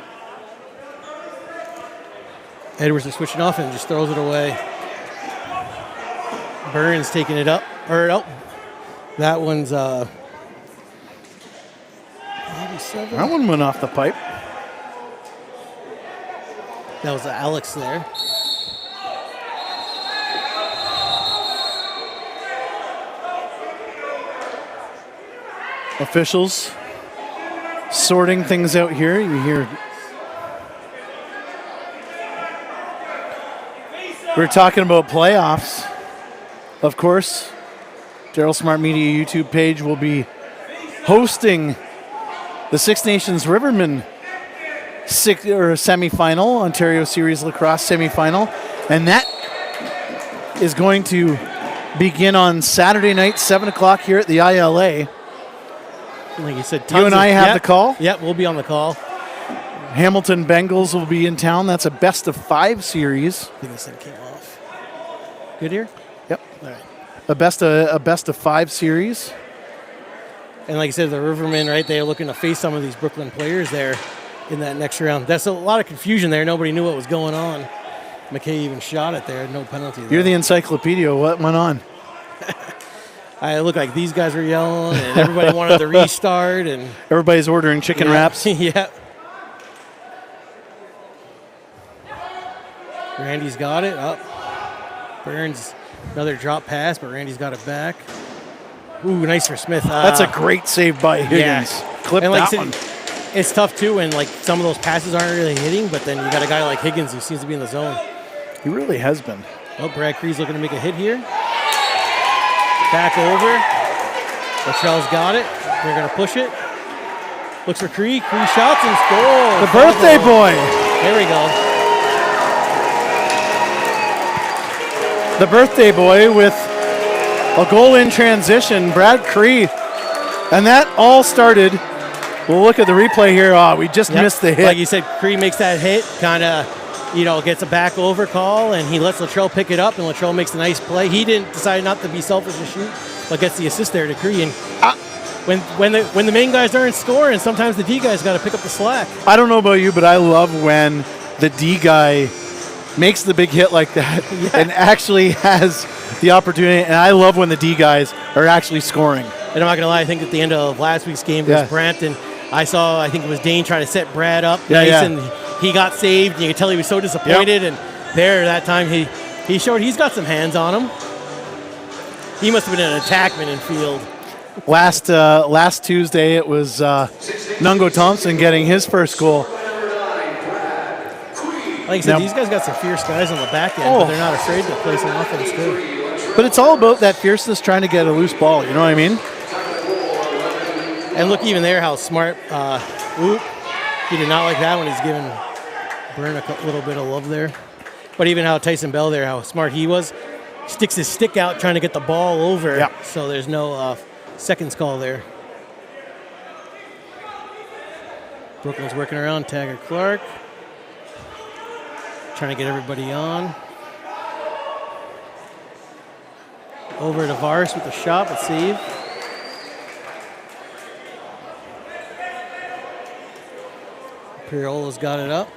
Edwards is switching off and just throws it away. Burns taking it up. That one's 87. That one went off the pipe. That was Alex there. Officials sorting things out here. You hear. We're talking about playoffs. Of course, Darryl Smart Media YouTube page will be hosting the Six Nations Rivermen semifinal, Ontario Series Lacrosse semifinal, and that is going to begin on Saturday night, 7 o'clock here at the ILA. Like you said, you and I have the call? Yep, we'll be on the call. Hamilton Bengals will be in town. That's a best of 5 series. I think this thing came off. Good here? Yep. All right. A best of 5 series. And like I said, the Rivermen, right, they're looking to face some of these Brooklyn players there in that next round. That's a lot of confusion there. Nobody knew what was going on. McKay even shot it there, no penalty. You're the encyclopedia. What went on? I look like these guys were yelling, and everybody wanted to restart, and everybody's ordering chicken wraps. Yeah. Randy's got it up. Burns another drop pass, but Randy's got it back. Ooh, nice for Smith. That's a great save by Higgins. Clip and like that one. It's tough too when like some of those passes aren't really hitting, but then you got a guy like Higgins who seems to be in the zone. He really has been. Oh, Brad Cree's looking to make a hit here. Back over. Lachelle's got it. They're going to push it. Looks for Cree. Cree shots and scores. The birthday boy. There we go. The birthday boy with a goal in transition, Brad Cree. And that all started, we'll look at the replay here. Oh, we just missed the hit. Like you said, Cree makes that hit, kind of, gets a back over call, and he lets Latrell pick it up, and Latrell makes a nice play. He didn't decide not to be selfish and shoot, but gets the assist there to Cree. And when the main guys aren't scoring, sometimes the D guys got to pick up the slack. I don't know about you, but I love when the D guy makes the big hit like that and actually has the opportunity. And I love when the D guys are actually scoring. And I'm not going to lie, I think at the end of last week's game versus Brampton, I think it was Dane trying to set Brad up and he got saved. And you could tell he was so disappointed. And there, that time, he showed he's got some hands on him. He must have been an attackman in field. Last Tuesday, it was Nungo Thompson getting his first goal. Like I said, these guys got some fierce guys on the back end, but they're not afraid to play some offense too. But it's all about that fierceness trying to get a loose ball, you know what I mean? And look even there how smart, he did not like that when he's giving Byrne a little bit of love there. But even how Tyson Bell there, how smart he was, sticks his stick out trying to get the ball over, so there's no seconds call there. Brooklyn's working around, Taggart Clark. Trying to get everybody on. Over to Vars with the shot, but save. Pirola's got it up.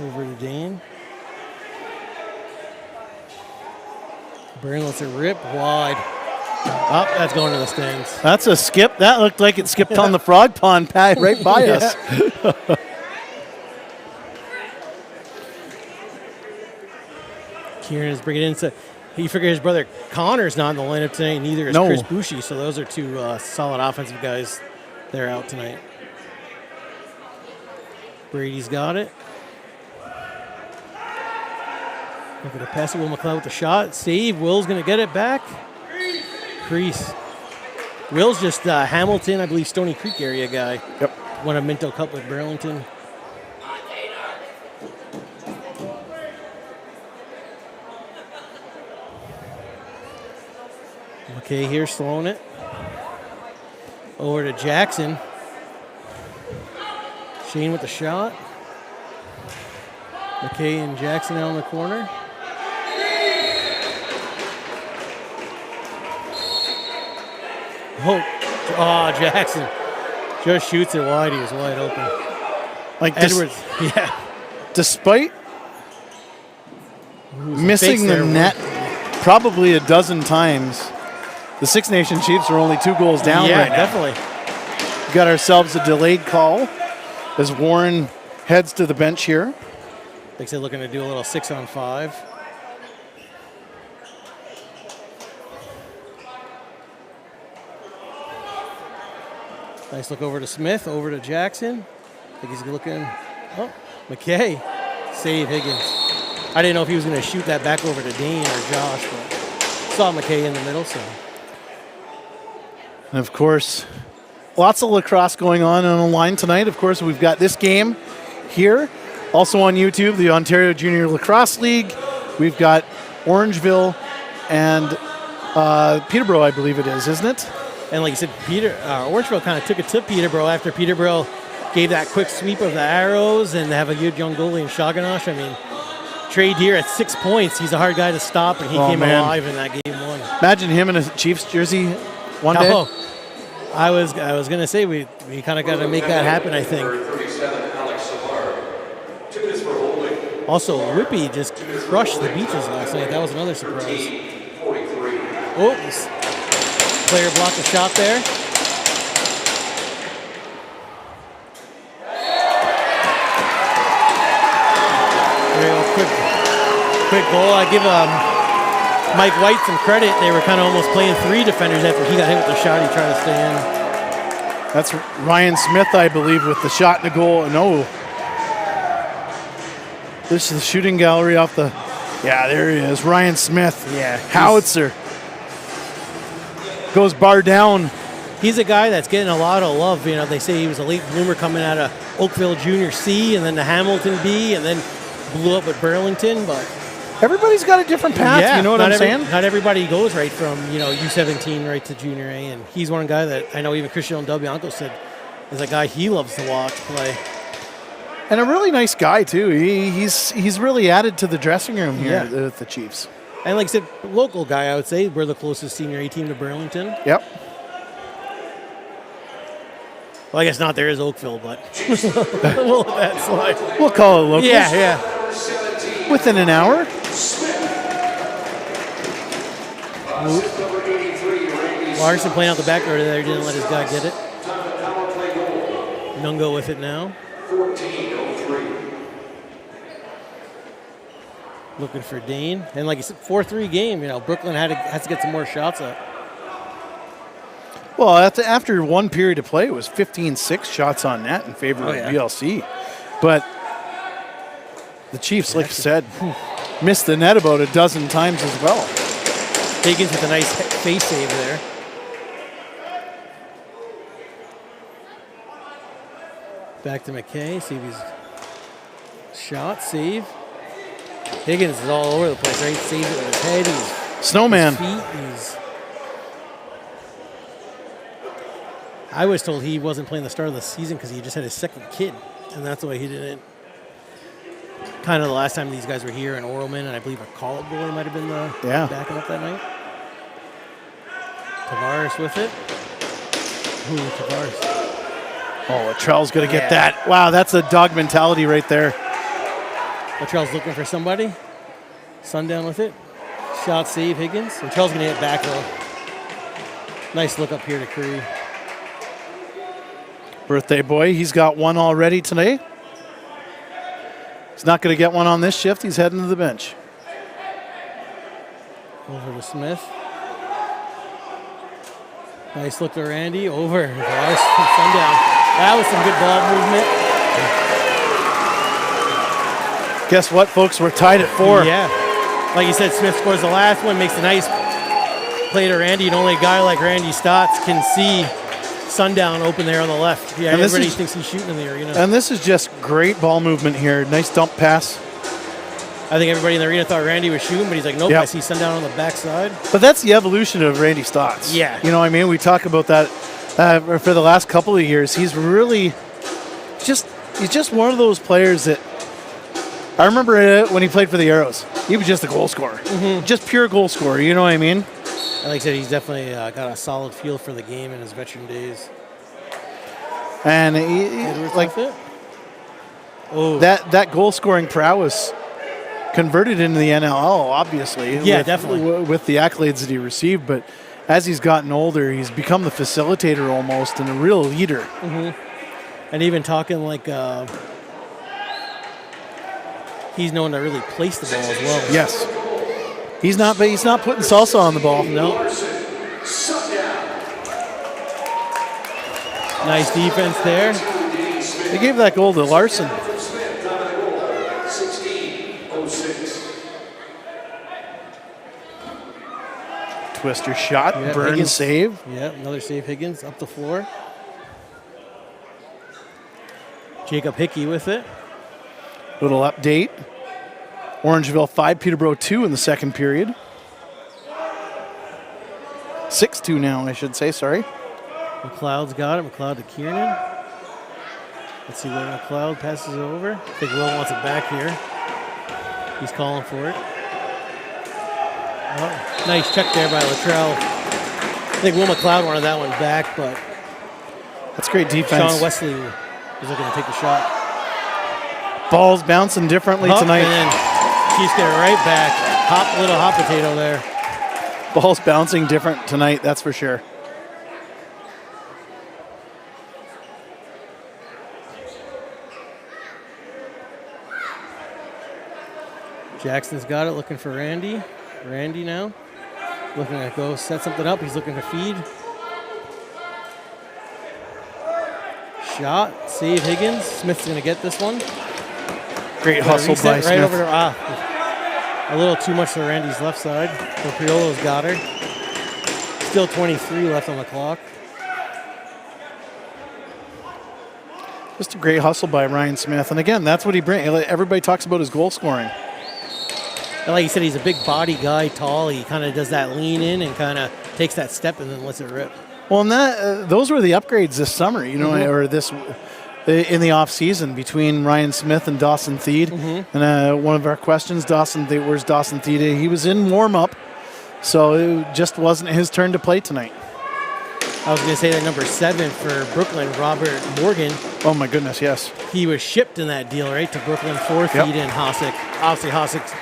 Over to Dane. Byrne lets it rip wide. Oh, that's going to the stands. That's a skip. That looked like it skipped on the frog pond pad right by us. Kieran is bringing it in. So he figured his brother Connor's not in the lineup tonight. Neither is Chris Bouchy. So those are two solid offensive guys. They're out tonight. Brady's got it. Looking to pass it. Will McLeod with the shot. Save. Will's going to get it back. Crease. Will's just Hamilton, I believe, Stony Creek area guy. Yep. Won a Minto Cup with Burlington. McKay here slowing it. Over to Jackson. Shane with the shot. McKay and Jackson out in the corner. Oh, Jackson just shoots it wide. He was wide open. Like Edwards, despite missing the net probably a dozen times, the Six Nation Chiefs are only 2 goals down right now. Definitely. We got ourselves a delayed call as Warren heads to the bench here. Like I said, looking to do a little 6-on-5. Nice look over to Smith, over to Jackson. I think he's looking. Oh, McKay. Save Higgins. I didn't know if he was going to shoot that back over to Dane or Josh, but saw McKay in the middle, so. And of course, lots of lacrosse going on the line tonight. Of course, we've got this game here. Also on YouTube, the Ontario Junior Lacrosse League. We've got Orangeville and Peterborough, I believe it is, isn't it? And like you said, Orangeville kind of took it to Peterborough after Peterborough gave that quick sweep of the arrows and have a good young goalie in Shaganash. I mean, Trey Deer at 6 points. He's a hard guy to stop, and he came alive in that game 1. Imagine him in a Chiefs jersey one day. I was going to say we kind of got to make that happen, I think. Also, Whippy just crushed the Beaches last night. That was another surprise. 43. Oh, this player blocked the shot there. Quick goal. I give Mike White some credit. They were kind of almost playing 3 defenders after he got hit with the shot. He tried to stay in. That's Ryan Smith, I believe, with the shot and the goal. No. This is the shooting gallery off the... Yeah, there he is. Ryan Smith. Yeah. Howitzer. Goes bar down. He's a guy that's getting a lot of love. You know, they say he was a late bloomer coming out of Oakville Junior C and then the Hamilton B and then blew up at Burlington, but... Everybody's got a different path, Yeah, you know what I'm saying? Not everybody goes right from, U17 right to Junior A, and he's one guy that I know even Christian Delbianco said is a guy he loves to watch play. And a really nice guy, too. He's really added to the dressing room here at the Chiefs. And like I said, local guy, I would say. We're the closest Senior A team to Burlington. Yep. Well, I guess not. There is Oakville, but we'll let that slide. We'll call it local. Yeah. Within an hour. Larson playing out the back row there. Didn't let his guy get it. Nungo with it now. 14:03. Looking for Dane. And like you said, 4-3 game. Brooklyn has to get some more shots up. Well, after one period of play, it was 15-6 shots on net in favor of BLC. But the Chiefs, like I said, missed the net about a dozen times as well. Higgins with a nice face save there. Back to McKay. See if he's shot, save. Higgins is all over the place, right? Saves it with his head. He's Snowman. His feet. I was told he wasn't playing the start of the season because he just had his second kid, and that's why he didn't. Kind of the last time these guys were here in Oralman, and I believe a call-up goalie might have been backing up that night. Tavares with it. Ooh, Tavares. Oh, Latrell's going to get that. Wow, that's a dog mentality right there. Latrell's looking for somebody. Sundown with it. Shot save, Higgins. Latrell's going to hit back row. Nice look up here to Curry. Birthday boy, he's got one already today. He's not going to get one on this shift. He's heading to the bench. Over to Smith. Nice look to Randy. Over. Sundown. That was some good ball movement. Guess what, folks? We're tied at 4. Yeah. Like you said, Smith scores the last one, makes a nice play to Randy, and only a guy like Randy Stotts can see Sundown open there on the left. Yeah, and everybody thinks he's shooting in the arena. And this is just great ball movement here. Nice dump pass. I think everybody in the arena thought Randy was shooting, but he's like, nope, I see Sundown on the backside. But that's the evolution of Randy Stotts. Yeah. You know what I mean? We talk about that for the last couple of years. He's really he's just one of those players that I remember when he played for the Arrows. He was just a goal scorer. Mm-hmm. Just pure goal scorer, you know what I mean? Like I said, he's definitely got a solid feel for the game in his veteran days. And that goal scoring prowess converted into the NLL, obviously. Yeah, definitely. With the accolades that he received. But as he's gotten older, he's become the facilitator almost and a real leader. Mm-hmm. And even talking like he's known to really place the ball as well. Yes. He's not putting salsa on the ball. No. Nice defense there. They gave that goal to Larson. Twister shot, Burns Higgins. save. Yeah, another save, Higgins up the floor. Jacob Hickey with it. Little update. Orangeville 5, Peterborough 2 in the second period. 6-2 now, I should say, sorry. McLeod's got it. McLeod to Kiernan. Let's see where McLeod passes it over. I think Will wants it back here. He's calling for it. Oh, nice check there by Latrell. I think Will McLeod wanted that one back, but that's great defense. Sean Wesley is looking to take the shot. Ball's bouncing differently tonight. And then Chiefs get it right back. Little hot potato there. Ball's bouncing different tonight, that's for sure. Jackson's got it, looking for Randy. Randy now. Looking to go set something up. He's looking to feed. Shot. Save Higgins. Smith's going to get this one. Great hustle by right Smith. over there. A little too much to Randy's left side. So Priolo's got her. Still 23 left on the clock. Just a great hustle by Ryan Smith. And again, that's what he brings. Everybody talks about his goal scoring. And like you said, he's a big body guy, tall. He kind of does that lean in and kind of takes that step and then lets it rip. Well, and that those were the upgrades this summer, or this in the off season between Ryan Smith and Dawson Theed. And one of our questions, where's Dawson Theed? He was in warm up, so it just wasn't his turn to play tonight. I was going to say that number 7 for Brooklyn, Robert Morgan. Oh my goodness, yes. He was shipped in that deal, right, to Brooklyn for Theed and Hosick. Obviously, Hosick's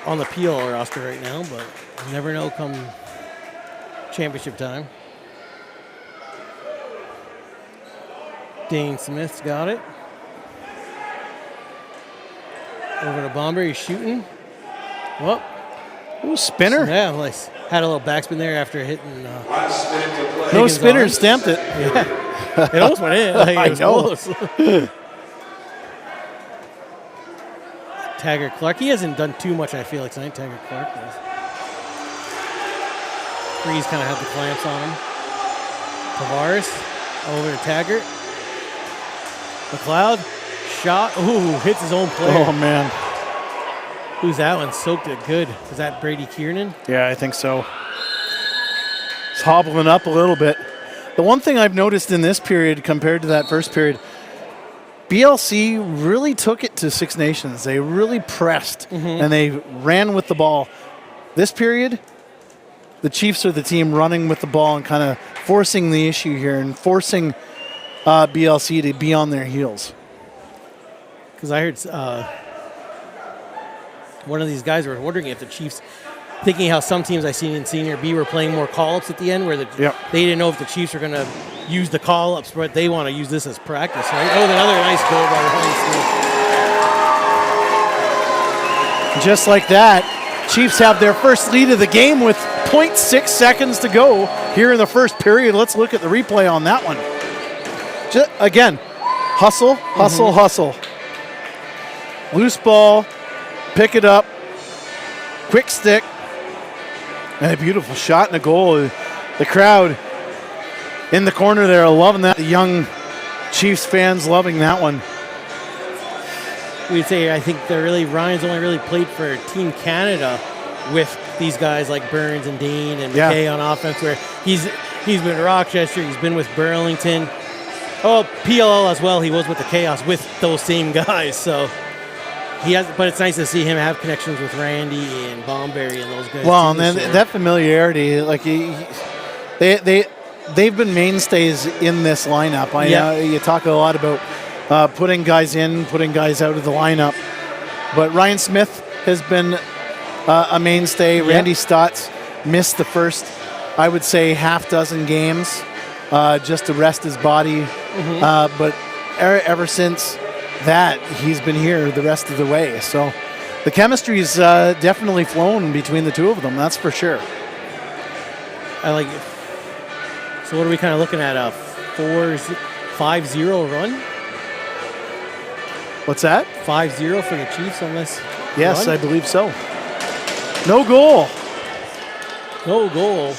on the PL roster right now, but you never know come championship time. Dane Smith's got it. Over to Bomber, he's shooting. Well, ooh, spinner. Yeah, nice. Had a little backspin there after hitting. No spinner, stamped it. Yeah. It almost went in. Like, it was close. Taggart Clark. He hasn't done too much, I feel like, tonight. Taggart Clark does. Freeze kind of had the clamps on him. Tavares over to Taggart. McLeod. Shot. Ooh, hits his own player. Oh, man. Who's that one? Soaked it good. Is that Brady Kiernan? Yeah, I think so. It's hobbling up a little bit. The one thing I've noticed in this period compared to that first period, BLC really took it to Six Nations. They really pressed, and they ran with the ball. This period, the Chiefs are the team running with the ball and kind of forcing the issue here and forcing BLC to be on their heels. Because I heard one of these guys were wondering if the Chiefs, thinking how some teams I've seen in Senior B were playing more call-ups at the end, where they didn't know if the Chiefs were going to use the call-ups, but they want to use this as practice, right? Oh, another nice goal by Ryan Smith. Just like that, Chiefs have their first lead of the game with 0.6 seconds to go here in the first period. Let's look at the replay on that one. Just, again, hustle, hustle, hustle. Loose ball, pick it up, quick stick, and a beautiful shot and a goal. The crowd in the corner there are loving that. The young Chiefs fans loving that one. We'd say I think Ryan's only really played for Team Canada with these guys like Burns and Dean and McKay on offense, where he's been Rochester, he's been with Burlington. Oh, PLL as well. He was with the Chaos with those same guys, so. But it's nice to see him have connections with Randy and Bomberry and those guys. Well, and then that familiarity, like they've been mainstays in this lineup. I know you talk a lot about putting guys in, putting guys out of the lineup, but Ryan Smith has been a mainstay. Randy Stotts missed the first, I would say, half dozen games just to rest his body, but ever since that, he's been here the rest of the way. So the chemistry's definitely flown between the two of them, that's for sure. I like it. So what are we kind of looking at, a 5-0 run? What's that? 5-0 for the Chiefs on this Yes, run? I believe so. No goal. No goal.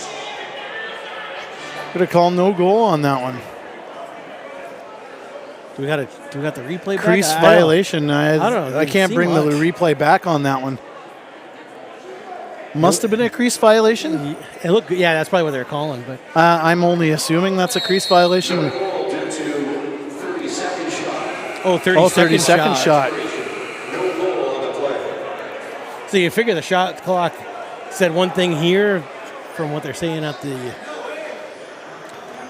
Gonna call no goal on that one. Do we got the replay back? Crease violation. I don't know. I can't bring the replay back on that one. Must have been a crease violation. It looked good. Yeah, that's probably what they're calling. But I'm only assuming that's a crease violation. Oh, 30-second shot. So you figure the shot clock said one thing here from what they're saying at the...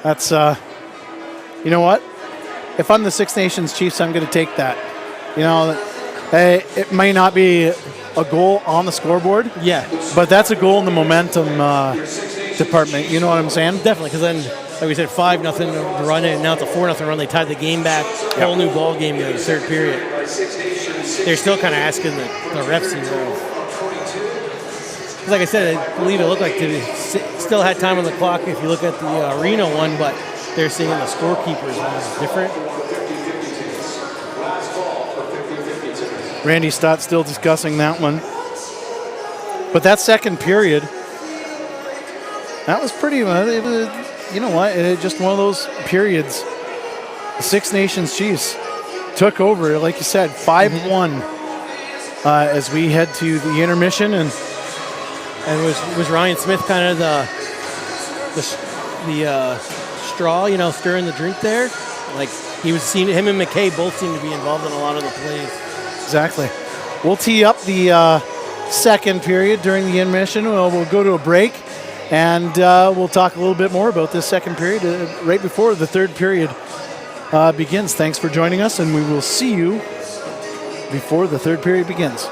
That's, you know what? If I'm the Six Nations Chiefs, I'm going to take that. You know, It may not be a goal on the scoreboard, Yeah, but that's a goal in the momentum department. You know what I'm saying? definitely. Because then, like we said, 5-0 to run it, and now it's a 4-0 run. They tied the game back. Whole new ball game in the third period. They're still kind of asking the refs, you know. Like I said, I believe it looked like they still had time on the clock if you look at the arena one, but they're saying the scorekeepers was different. Randy Stott still discussing that one. But that second period, that was pretty, you know what, it just one of those periods. The Six Nations Chiefs took over, like you said, 5-1 as we head to the intermission. And was Ryan Smith kind of the straw, you know, stirring the drink there? Like he was seeing him and McKay both seem to be involved in a lot of the plays. Exactly. We'll tee up the second period during the intermission. We'll go to a break, and we'll talk a little bit more about this second period right before the third period begins. Thanks for joining us, and we will see you before the third period begins.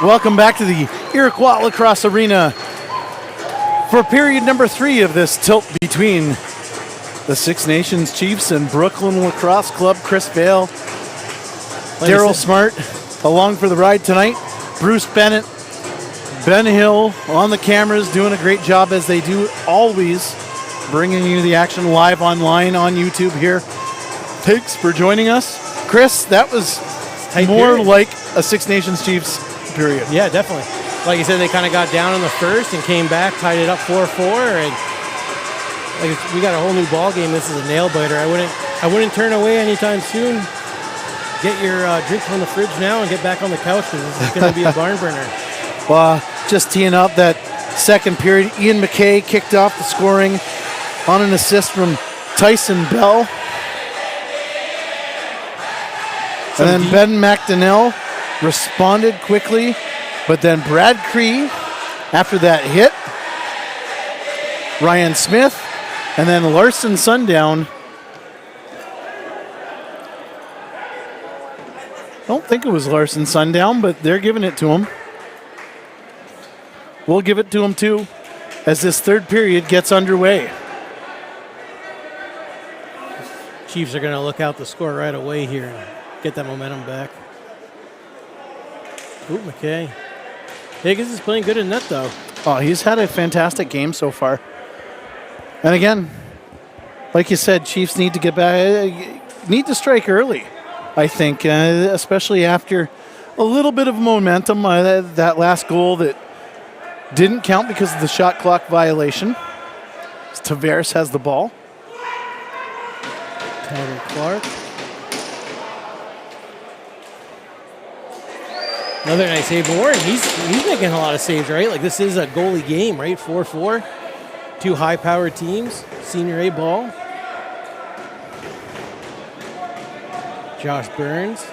Welcome back to the Iroquois Lacrosse Arena for period number 3 of this tilt between the Six Nations Chiefs and Brooklin Lacrosse Club. Chris Vale, Darryl Smart along for the ride tonight. Bruce Bennett, Ben Hill on the cameras doing a great job as they do always, bringing you the action live online on YouTube here. Thanks for joining us. Chris, that was more like a Six Nations Chiefs period. Yeah, definitely. Like you said, they kind of got down in the first and came back, tied it up 4-4, and we got a whole new ball game. This is a nail biter. I wouldn't turn away anytime soon. Get your drink from the fridge now and get back on the couch because this is going to be a barn burner. Well, just teeing up that second period, Ian McKay kicked off the scoring on an assist from Tyson Bell. And then Ben McDonnell responded quickly, but then Brad Cree, after that hit, Ryan Smith, and then Larson Sundown. I don't think it was Larson Sundown, but they're giving it to him. We'll give it to him too as this third period gets underway. Chiefs are going to look out the score right away here and get that momentum back. Ooh, McKay. Higgins is playing good in net, though. Oh, he's had a fantastic game so far. And again, like you said, Chiefs need to get back, need to strike early, I think, especially after a little bit of momentum. That last goal that didn't count because of the shot clock violation. Tavares has the ball. Tyler Clark. Another nice save. Warren, he's making a lot of saves, right? Like, this is a goalie game, right? 4-4. Two high-powered teams. Senior A ball. Josh Burns.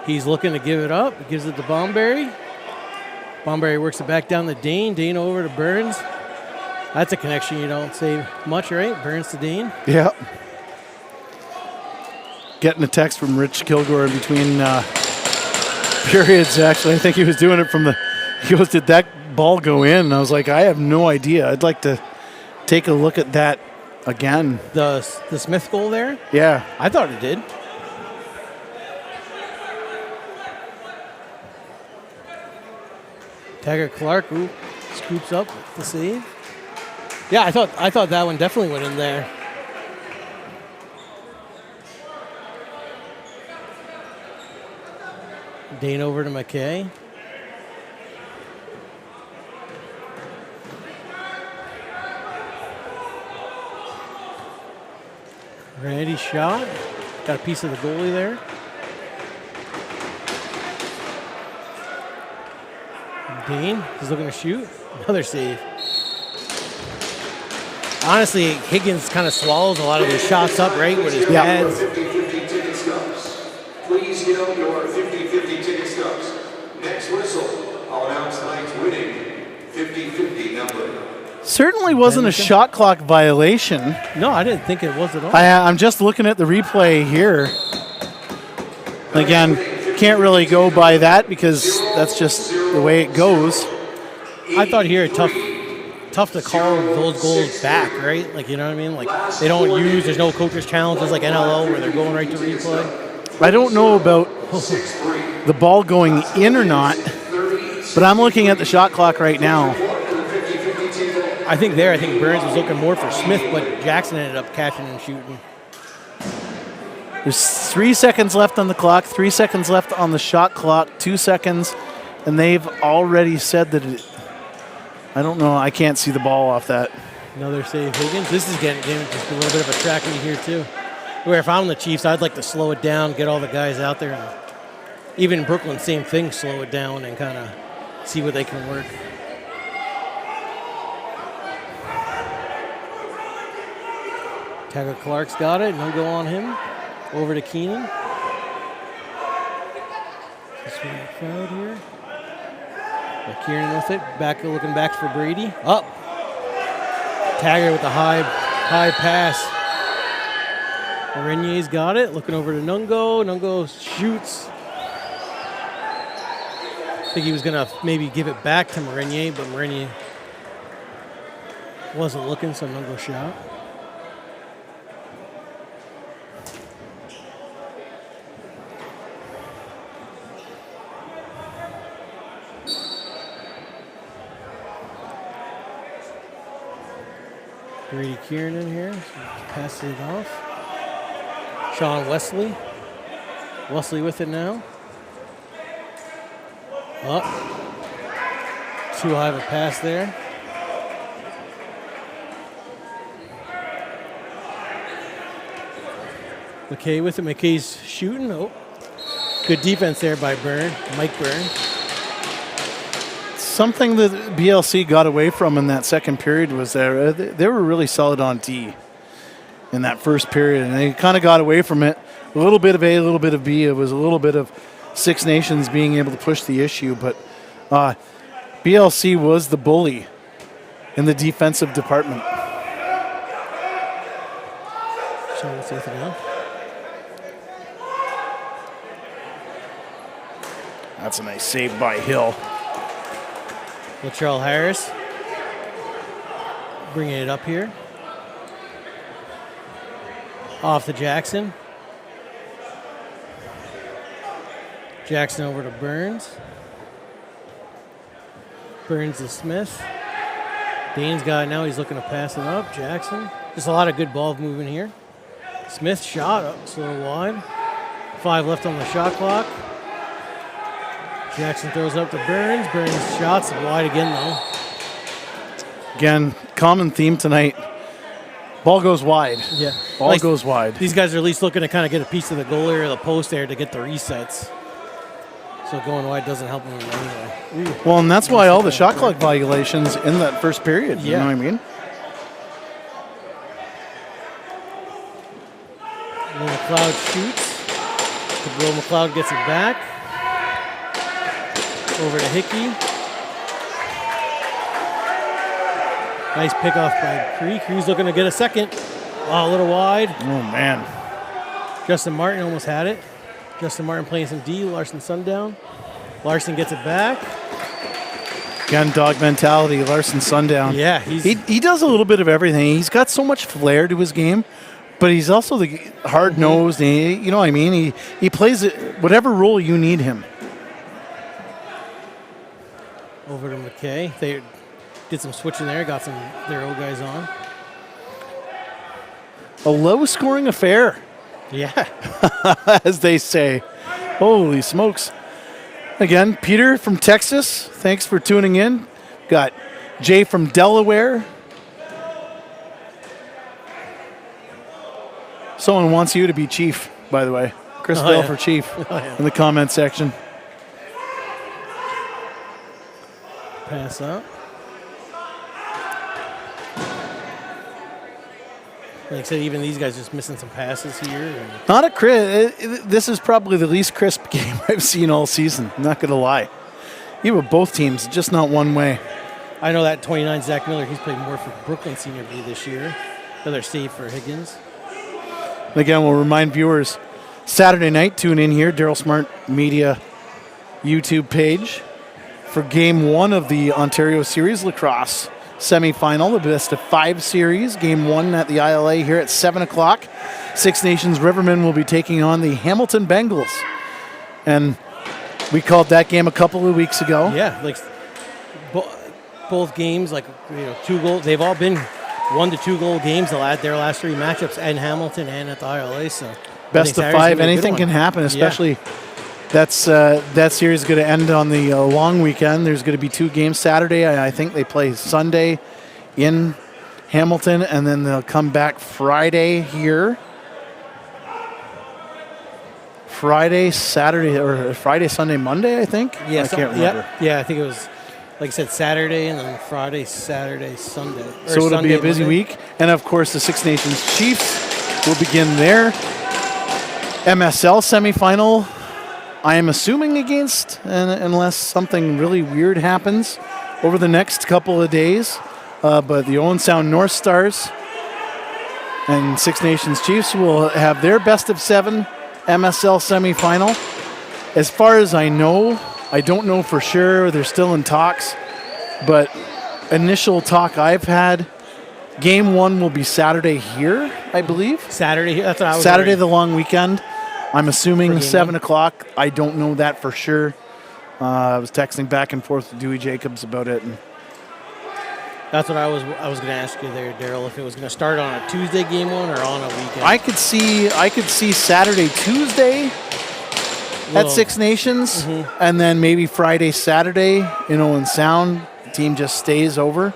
He's looking to give it up. He gives it to Bomberry. Bomberry works it back down to Dane. Dane over to Burns. That's a connection you don't say much, right? Burns to Dane. Yeah. Getting a text from Rich Kilgore in between periods, actually. I think he was doing it from he goes, did that ball go in? And I was like, I have no idea. I'd like to take a look at that again. The Smith goal there? Yeah. I thought it did. Taggart Clark, scoops up the save. Yeah, I thought that one definitely went in there. Dane over to McKay. Randy shot. Got a piece of the goalie there. Dane is looking to shoot. Another save. Honestly, Higgins kind of swallows a lot of his shots up, right, with his pads. 50-50 ticket stubs. Please get out your 50-50 ticket stubs. Next whistle, I'll announce tonight's winning 50-50 number. Certainly wasn't a shot clock violation. No, I didn't think it was at all. I'm just looking at the replay here. Again, can't really go by that because that's just the way it goes. I thought here tough to call those goals back, right? Like, you know what I mean? Like, they don't use, there's no coaches challenges like NLL where they're going right to replay. I don't know about the ball going in or not, but I'm looking at the shot clock right now. I think Burns was looking more for Smith, but Jackson ended up catching and shooting. There's 3 seconds left on the clock, 3 seconds left on the shot clock, 2 seconds, and they've already said that I don't know, I can't see the ball off that. Another save, Higgins. This is getting just a little bit of a tracking here too. Where if I'm the Chiefs, I'd like to slow it down, get all the guys out there. And even in Brooklyn, same thing, slow it down and kind of see what they can work. Taggart Clark's got it, no go on him. Over to Keenan. This one in the crowd here. Kieran with it, looking back for Brady. Up. Taggart with the high pass. Renier's got it, looking over to Nungo. Nungo shoots. I think he was going to maybe give it back to Marinier, but Marinier wasn't looking, so no go shot. Grady Kieran in here, so passes it off. Sean Wesley. Wesley with it now. Up. Too high of a pass there. McKay with it. McKay's shooting. Oh, good defense there by Byrne, Mike Byrne. Something that BLC got away from in that second period was they were really solid on D in that first period, and they kind of got away from it. A little bit of A, a little bit of B. It was a little bit of Six Nations being able to push the issue, but BLC was the bully in the defensive department. So what's the now? That's a nice save by Hill. Latrell Harris bringing it up here. Off to Jackson. Jackson over to Burns. Burns to Smith. Dane's got it now. He's looking to pass it up. Jackson. Just a lot of good ball movement here. Smith shot up. It's a little wide. 5 left on the shot clock. Jackson throws up to Burns. Burns shots wide again, though. Again, common theme tonight. Ball goes wide. Yeah. Ball goes wide. These guys are at least looking to kind of get a piece of the goal area or the post there to get the resets. So going wide doesn't help them anyway. Ooh. Well, and that's why all the shot clock violations in that first period. You know what I mean? McLeod shoots. Cabrillo McLeod gets it back. Over to Hickey. Nice pickoff by Cree. Cree's looking to get a second. Oh, a little wide. Oh, man. Justin Martin almost had it. Justin Martin playing some D. Larson Sundown. Larson gets it back. Again, dog mentality. Larson Sundown. Yeah, he does a little bit of everything. He's got so much flair to his game, but he's also the hard-nosed. You know what I mean? He plays it whatever role you need him. Over to McKay. They did some switching there, got some their old guys on. A low-scoring affair. Yeah. As they say. Holy smokes. Again, Peter from Texas, thanks for tuning in. Got Jay from Delaware. Someone wants you to be chief, by the way. Chris Bell for chief in the comment section. Pass up. Like I said, even these guys just missing some passes here. Not a crisp. This is probably the least crisp game I've seen all season. I'm not going to lie. Even both teams, just not one way. I know that 29 Zach Miller, he's played more for Brooklyn Senior B this year. Another save for Higgins. And again, we'll remind viewers, Saturday night, tune in here, Darryl Smart Media YouTube page for Game 1 of the Ontario Series Lacrosse semifinal, the best of 5 series. Game 1 at the ILA here at 7 o'clock. Six Nations Rivermen will be taking on the Hamilton Bengals. And we called that game a couple of weeks ago. Yeah, like both games, like 2 goals. They've all been 1 to 2 goal games. They'll add their last 3 matchups in Hamilton and at the ILA. So best of 5, anything can happen, especially. Yeah. That series is going to end on the long weekend. There's going to be 2 games Saturday. I think they play Sunday in Hamilton, and then they'll come back Friday here. Friday, Saturday, or Friday, Sunday, Monday, I think? Yeah, I can't remember. Yeah, I think it was, like I said, Saturday, and then Friday, Saturday, Sunday. So it'll be a busy week. And, of course, the Six Nations Chiefs will begin their MSL semifinal. I am assuming against, unless something really weird happens over the next couple of days. But the Owen Sound North Stars and Six Nations Chiefs will have their best of 7 MSL semifinal. As far as I know, I don't know for sure. They're still in talks. But initial talk I've had, game 1 will be Saturday here, I believe. Saturday, that's what I was Saturday, wondering. the long weekend. I'm assuming For 7 game o'clock. I don't know that for sure. I was texting back and forth with Dewey Jacobs about it. And That's what I was going to ask you there, Darryl, if it was going to start on a Tuesday game 1 or on a weekend. I could see Saturday, Tuesday at Six Nations, and then maybe Friday, Saturday, in Sound. The team just stays over.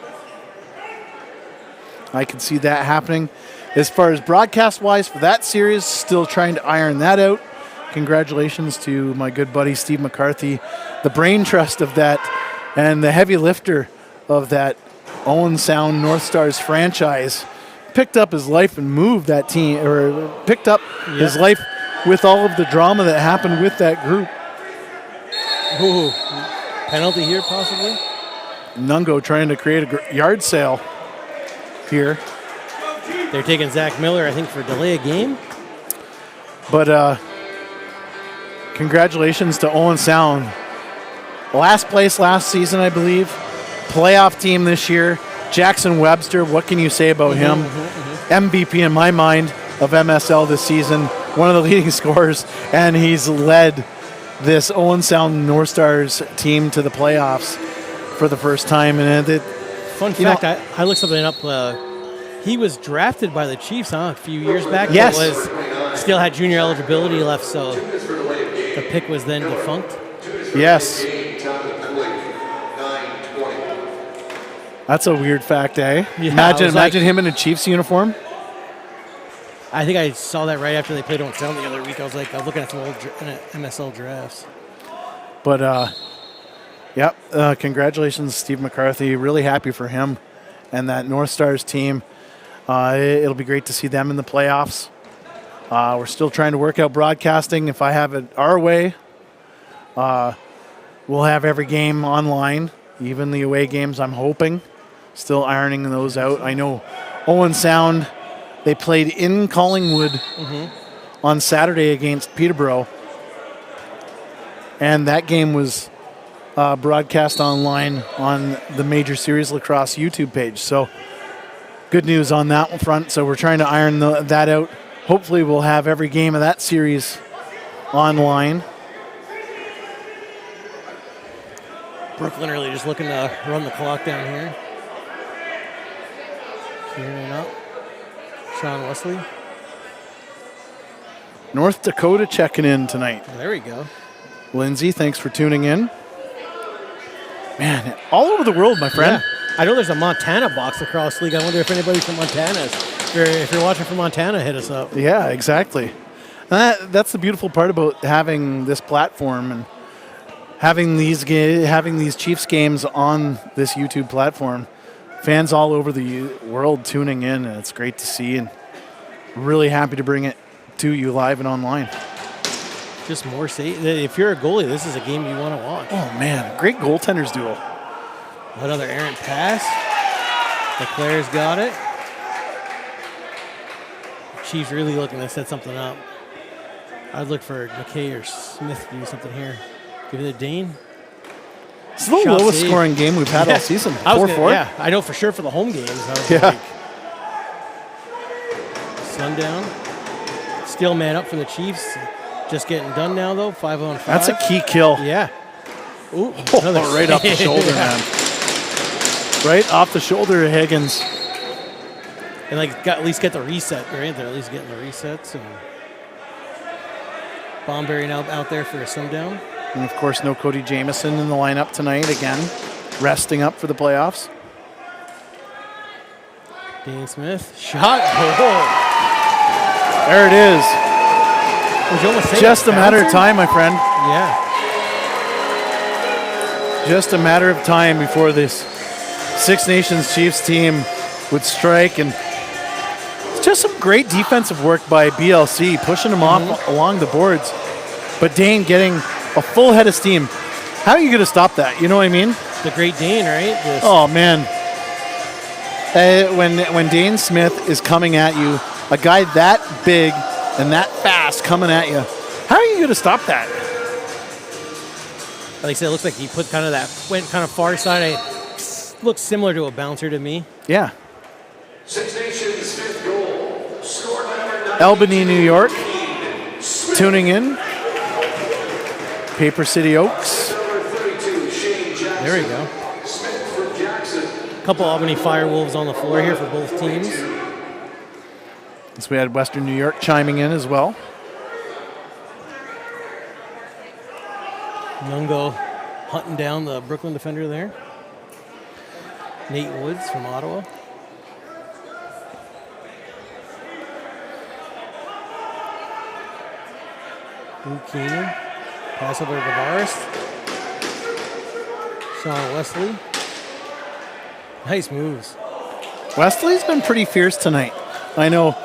I could see that happening. As far as broadcast-wise for that series, still trying to iron that out. Congratulations to my good buddy Steve McCarthy, the brain trust of that and the heavy lifter of that Owen Sound North Stars franchise. Picked up his life and moved that team, or picked up his life with all of the drama that happened with that group. Ooh, penalty here possibly? Nungo trying to create a yard sale here. They're taking Zach Miller, I think, for delay of game. But congratulations to Owen Sound. Last place last season, I believe. Playoff team this year. Jackson Webster, what can you say about him? MVP in my mind of MSL this season. One of the leading scorers, and he's led this Owen Sound North Stars team to the playoffs for the first time. And Fun fact, I looked something up. He was drafted by the Chiefs a few years back. Yes. But still had junior eligibility left, so the pick was then defunct. Yes. That's a weird fact, eh? Yeah, imagine him in a Chiefs uniform. I think I saw that right after they played Owen Sound the other week. I was looking at some old MSL drafts. But, congratulations, Steve McCarthy. Really happy for him and that North Stars team. It'll be great to see them in the playoffs. We're still trying to work out broadcasting. If I have it our way, we'll have every game online, even the away games, I'm hoping. Still ironing those out. I know Owen Sound, they played in Collingwood on Saturday against Peterborough. And that game was broadcast online on the Major Series Lacrosse YouTube page. So good news on that front. So we're trying to iron that out. Hopefully we'll have every game of that series online. Brooklyn really just looking to run the clock down here. Kieran up. Sean Wesley. North Dakota checking in tonight. There we go. Lindsay, thanks for tuning in. Man, all over the world, my friend. Yeah. I know there's a Montana box lacrosse league. I wonder if anybody from Montana is. If you're watching from Montana, hit us up. Yeah, exactly. And that's the beautiful part about having this platform and having these Chiefs games on this YouTube platform. Fans all over the world tuning in, and it's great to see, and really happy to bring it to you live and online. Just more safe. If you're a goalie, this is a game you want to watch. Oh, man, great goaltenders duel. Another errant pass. Leclerc's got it. Chiefs really looking to set something up. I'd look for McKay or Smith to do something here. Give it to Dane. It's the lowest scoring game we've had all season. 4-4. Yeah, I know for sure for the home games. Sundown. Still man up for the Chiefs. Just getting done now, though. 5-on-5. That's a key kill. Yeah. Ooh, right off the shoulder, man. Right off the shoulder of Higgins. And at least get the reset, right? They're at least getting the resets. And Bomberry now out there for a sundown. And, of course, no Cody Jamieson in the lineup tonight again. Resting up for the playoffs. Dane Smith. Shot. Oh. There it is. Just a matter of time, my friend. Yeah. Just a matter of time before this Six Nations Chiefs team would strike. And it's just some great defensive work by BLC, pushing them off along the boards. But Dane getting a full head of steam. How are you going to stop that? You know what I mean? The great Dane, right? Oh, man. When Dane Smith is coming at you, a guy that big and that fast coming at you, how are you going to stop that? Like I said, it looks like he put kind of that, went kind of far side. Looks similar to a bouncer to me. Yeah. Six Nations fifth goal. Score number 9. Albany, New York. Tuning in. Paper City Oaks. Number 32, Shane Jackson. There we go. Smith for Jackson. A couple Albany Firewolves on the floor here for both teams. So we had Western New York chiming in as well. Mungo hunting down the Brooklyn defender there. Nate Woods from Ottawa. Luke Keenan. Pass over to Tavares. Sean Wesley. Nice moves. Wesley's been pretty fierce tonight. I know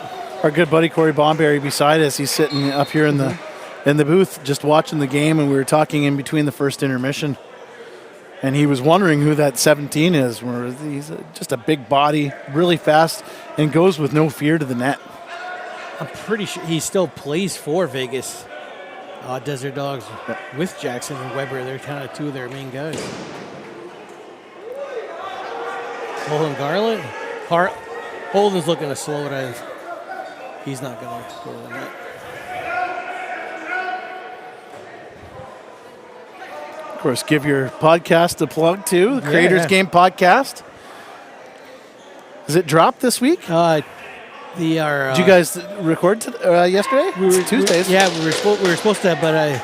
our good buddy Corey Bomberry beside us. He's sitting up here in the booth just watching the game, and we were talking in between the first intermission. And he was wondering who that 17 is. He's just a big body, really fast, and goes with no fear to the net. I'm pretty sure he still plays for Vegas Desert Dogs with Jackson and Weber. They're kind of two of their main guys. Holden Garland. Holden's looking to slow it down. He's not going to go to the net. Of course, give your podcast a plug too. The Creators Game podcast. Is it dropped this week? Did you guys record yesterday? It's Tuesdays. We were supposed to, but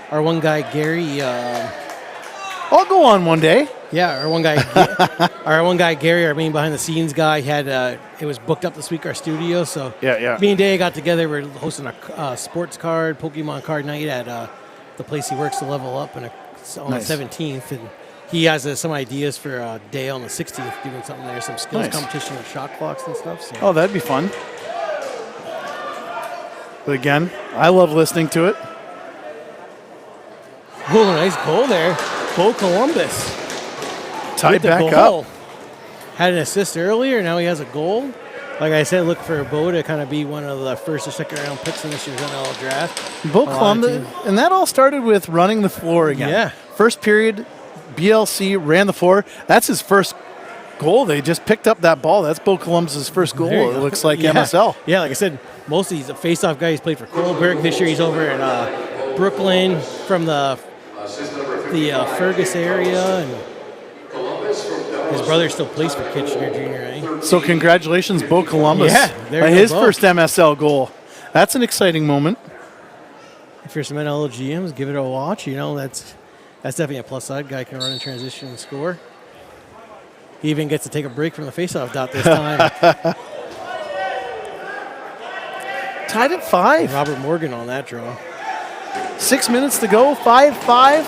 our one guy Gary. I'll go on one day. Yeah, our one guy Gary, our main behind the scenes guy, had it was booked up this week, our studio. So me and Day got together. We're hosting a sports card, Pokemon card night at the place he works to level up, and on the 17th, and he has some ideas for a day on the 16th, doing something there, some skills competition with shot clocks and stuff. So. Oh, that'd be fun. But again, I love listening to it. Oh, nice goal there. Bo Columbus. Tied back up. Had an assist earlier, now he has a goal. Like I said, look for Bo to kind of be one of the first or second round picks in this year's NL draft. Bo Columbus, and that all started with running the floor again. Yeah. First period, BLC ran the floor. That's his first goal. They just picked up that ball. That's Bo Columbus' first goal. It looks like MSL. Yeah, like I said, mostly he's a face-off guy. He's played for Kohlberg. This year he's over in Brooklyn from the Fergus area, and his brother still plays for Kitchener Junior A. So congratulations, Bo Columbus. Yeah, his first MSL goal. That's an exciting moment. If you're some NL GMs, give it a watch. You know, that's definitely a plus side. Guy can run in transition and score. He even gets to take a break from the faceoff dot this time. Tied at 5. Robert Morgan on that draw. 6 minutes to go, 5-5.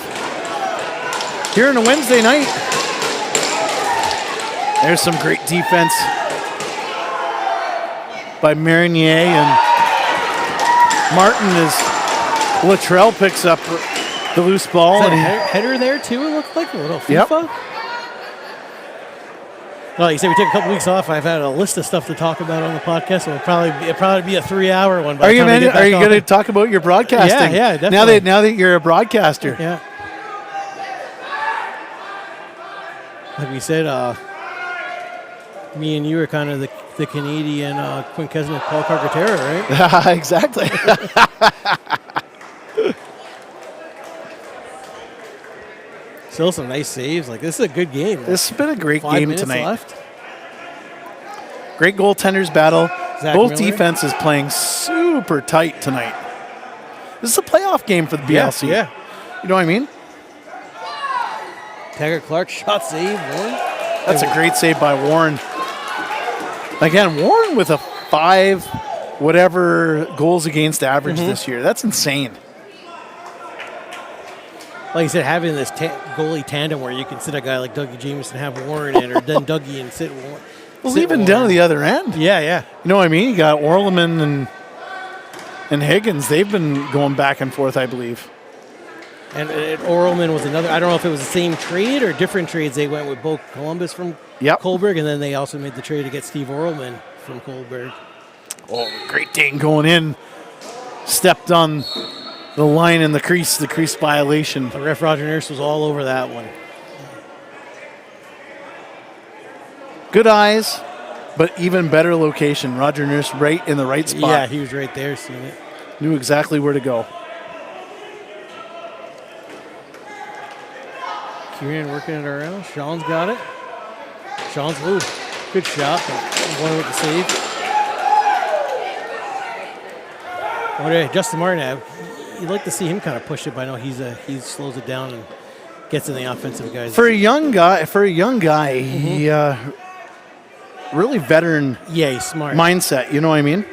Here on a Wednesday night. There's some great defense by Marinier, and Martin Latrell picks up the loose ball. Is that a header there too? It looked like a little FIFA. Yep. Well, you said we took a couple weeks off. I've had a list of stuff to talk about on the podcast, so it'll probably be a 3-hour one. Are you going to talk about your broadcasting? Yeah, definitely. Now that you're a broadcaster. Yeah. Like we said, me and you are kind of the Canadian Quinquezman Paul Carcaterra, right? Exactly. Still some nice saves. Like, this is a good game. This has been a great 5 game minutes tonight. Left. Great goaltenders battle. Zach Both Miller. defenses playing super tight tonight. This is a playoff game for the BLC. Yeah. You know what I mean? Taggart Clark shot save. Warren. That's a great save by Warren. Again, Warren with a 5 whatever goals against average this year. That's insane. Like you said, having this goalie tandem where you can sit a guy like Dougie Jameson, have Warren in, or then Dougie and sit Warren. Well, even down to the other end. Yeah. You know what I mean? You got Orleman and Higgins. They've been going back and forth, I believe. And Orleman was another. I don't know if it was the same trade or different trades. They went with Bo Columbus from Kohlberg, and then they also made the trade to get Steve Orleman from Kohlberg. Oh, Great Dane going in. Stepped on The line in the crease violation. The ref Roger Nurse was all over that one. Good eyes, but even better location. Roger Nurse right in the right spot. Yeah, he was right there seeing it. Knew exactly where to go. Kieran working it around. Sean's got it. Sean's, ooh, good shot. One with the save. Justin Martin, you'd like to see him kind of push it, but I know he slows it down and gets in the offensive guys. For a young guy, he really veteran. Yeah, he's smart. Mindset. You know what I mean?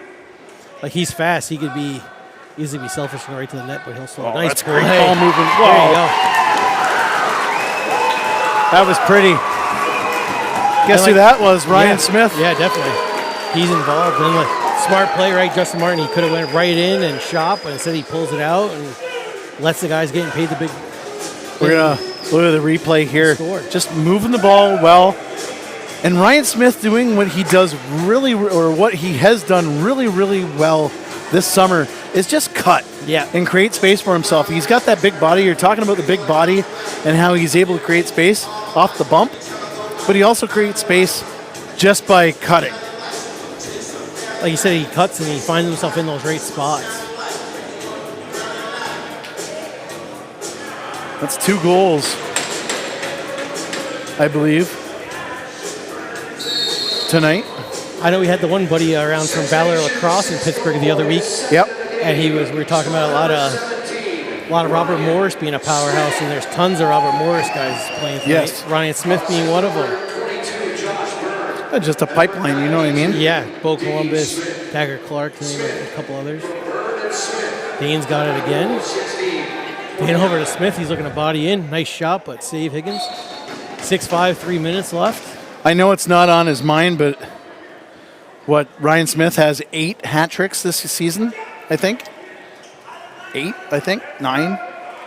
Like he's fast. He could be easily be selfish and right to the net, but he'll slow. Oh, nice that's great play. ball movement. There you go. That was pretty. Guess who that was? Ryan Smith. Yeah, definitely. He's involved. And like, smart play, right? Justin Martin, he could have went right in and shot, but instead he pulls it out and lets the guys getting paid the big. We're going to look at the replay here. Score. Just moving the ball well. And Ryan Smith doing what he does really, or what he has done really, really well this summer is just cut and create space for himself. He's got that big body. You're talking about the big body and how he's able to create space off the bump, but he also creates space just by cutting. Like you said, he cuts and he finds himself in those right spots. That's 2 goals, I believe, tonight. I know we had the one buddy around from Valor Lacrosse in Pittsburgh the other week. Yep. And we were talking about a lot of Robert Morris being a powerhouse, and there's tons of Robert Morris guys playing tonight. Yes. Ryan Smith being one of them. Just a pipeline, you know what I mean? Yeah, Bo Columbus, Dagger Clark, and a couple others. Dane's got it again. Dane over to Smith. He's looking to body in. Nice shot, but save Higgins. 6-5, 3 minutes left. I know it's not on his mind, but Ryan Smith has 8 hat tricks this season, I think. 8, I think. 9.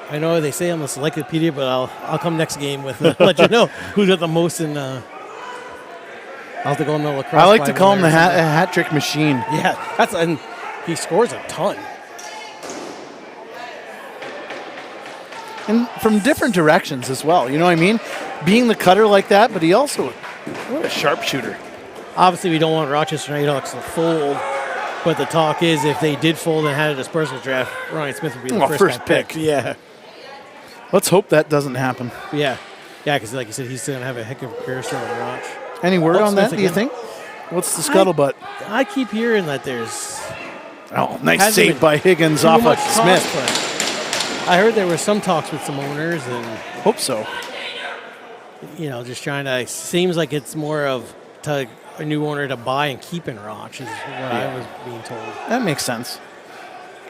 I know they say I'm a Selectopedia, but I'll come next game with let you know who's got the most in. I'll have to go in the lacrosse. I like to call him the hat trick machine. Yeah, and he scores a ton. And from different directions as well, you know what I mean? Being the cutter like that, but he also, what a sharpshooter. Obviously, we don't want Rochester Nighthawks to fold, but the talk is if they did fold and had a dispersal draft, Ryan Smith would be the first pick. Yeah. Let's hope that doesn't happen. Yeah, because like you said, he's going to have a heck of a career still in Roch. Any word on that, do you think? What's the scuttlebutt? I keep hearing that there's... Oh, nice save by Higgins off of Smith. I heard there were some talks with some owners and... Hope so. You know, just trying to... Seems like it's more of a new owner to buy and keep in Roch is what I was being told. That makes sense.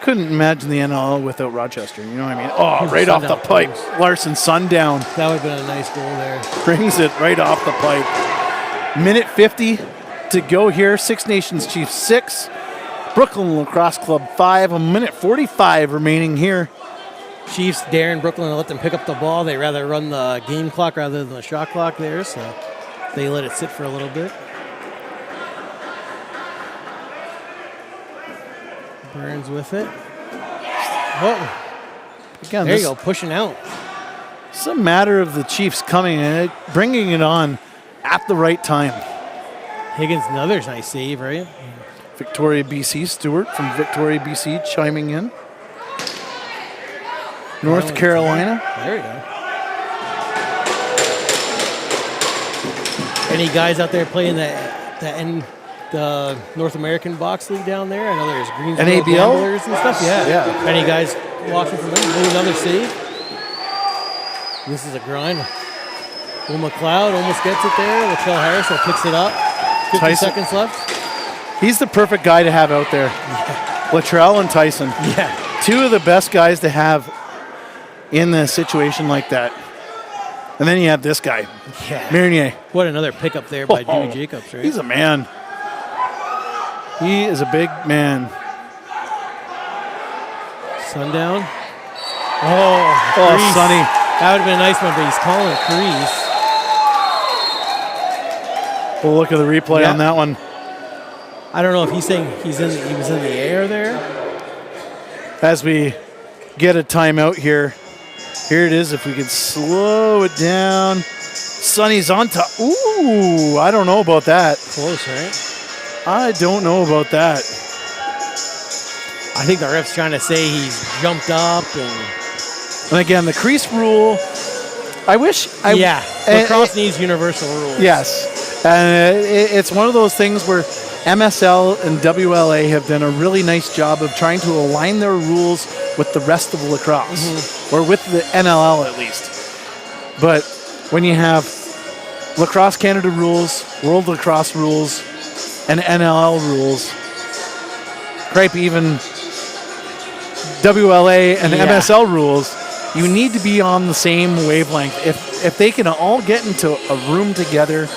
Couldn't imagine the NLL without Rochester, you know what I mean? Oh, right off the pipe. Larson Sundown. That would have been a nice goal there. Brings it right off the pipe. Minute 50 to go here. Six Nations Chiefs 6. Brooklin Lacrosse Club 5. A minute 45 remaining here. Chiefs daring Brooklyn to let them pick up the ball. They rather run the game clock rather than the shot clock there, so they let it sit for a little bit. Burns with it. Oh, again, there you go, pushing out. It's a matter of the Chiefs coming in, bringing it on at the right time. Higgins, another nice save, right? Victoria, BC. Stewart from Victoria, BC chiming in. North Carolina. There you go. Any guys out there playing the North American Box League down there? I know there's Greensboro Gamblers and stuff. Yeah. Any guys watching from them? Maybe another save. This is a grind. Will McLeod almost gets it there. Latrell Harris will picks it up. 50 seconds left. He's the perfect guy to have out there. Yeah. Latrell and Tyson. Yeah. Two of the best guys to have in a situation like that. And then you have this guy, Marinier. What another pickup there by Dewey Jacobs, right? He's a man. He is a big man. Sundown. Oh, Sonny. That would have been a nice one, but he's calling crease. We'll look at the replay on that one. I don't know if he's saying he was in the air there. As we get a timeout here. Here it is, if we could slow it down. Sonny's on top. Ooh, I don't know about that. Close, right? I don't know about that. I think the ref's trying to say he's jumped up And again, the crease rule, lacrosse needs universal rules. Yes. And it's one of those things where MSL and WLA have done a really nice job of trying to align their rules with the rest of lacrosse, or with the NLL at least. But when you have Lacrosse Canada rules, World Lacrosse rules, and NLL rules, cripe, even WLA and MSL rules, you need to be on the same wavelength. If they can all get into a room together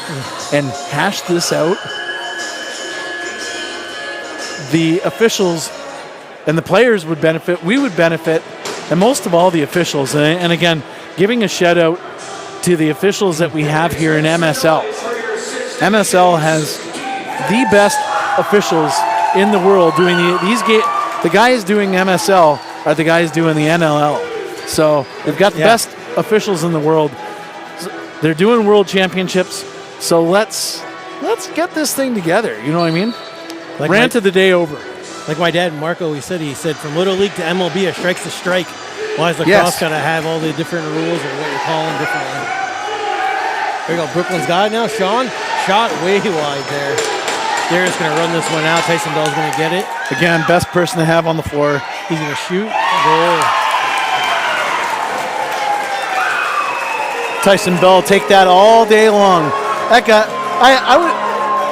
and hash this out, the officials and the players would benefit, we would benefit, and most of all the officials. And again, giving a shout out to the officials that we have here in MSL. MSL has the best officials in the world doing the guys doing MSL are the guys doing the NLL. So they've got the best officials in the world. They're doing world championships. So let's get this thing together. You know what I mean? Rant of the day over. Like my dad, Marco, he said from Little League to MLB, a strike's a strike. Why is lacrosse got to have all the different rules or what you call them differently? There you go. Brooklyn's got it now. Sean, shot way wide there. Darryl's going to run this one out. Tyson Bell's going to get it. Again, best person to have on the floor. He's going to shoot. Goal. Tyson Bell take that all day long. That guy,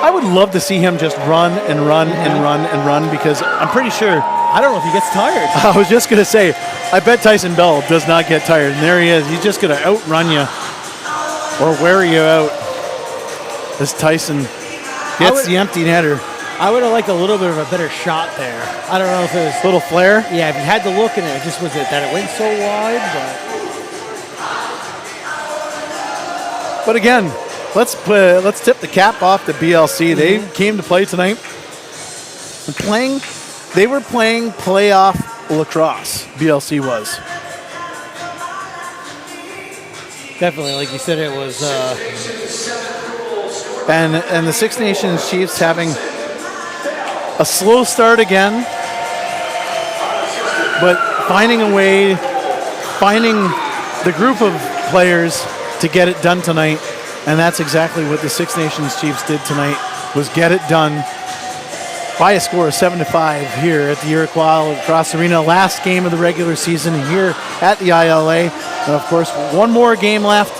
I would love to see him just run and run and run and run, because I'm pretty sure. I don't know if he gets tired. I was just going to say, I bet Tyson Bell does not get tired. And there he is. He's just going to outrun you or wear you out as Tyson gets the empty netter. I would have liked a little bit of a better shot there. I don't know if it was a little flare. Yeah, if you had to look, and it just was that it went so wide. But again, let's tip the cap off to BLC. They came to play tonight. They were playing playoff lacrosse. BLC was. Definitely, like you said, it was. And the Six Nations Chiefs having a slow start again, but finding a way, finding the group of players to get it done tonight. And that's exactly what the Six Nations Chiefs did tonight, was get it done by a score of 7-5 here at the Iroquois Lacrosse Arena. Last game of the regular season here at the ILA. And of course, one more game left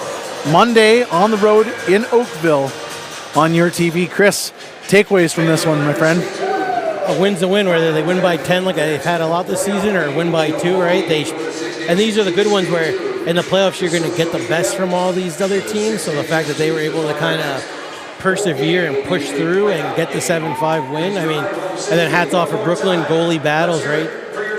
Monday on the road in Oakville on your TV. Chris, takeaways from this one, my friend? A win's a win, whether they win by 10 like they've had a lot this season, or win by 2, right? And these are the good ones where in the playoffs you're going to get the best from all these other teams. So the fact that they were able to kind of persevere and push through and get the 7-5 win. I mean, and then hats off for Brooklyn, goalie battles, right?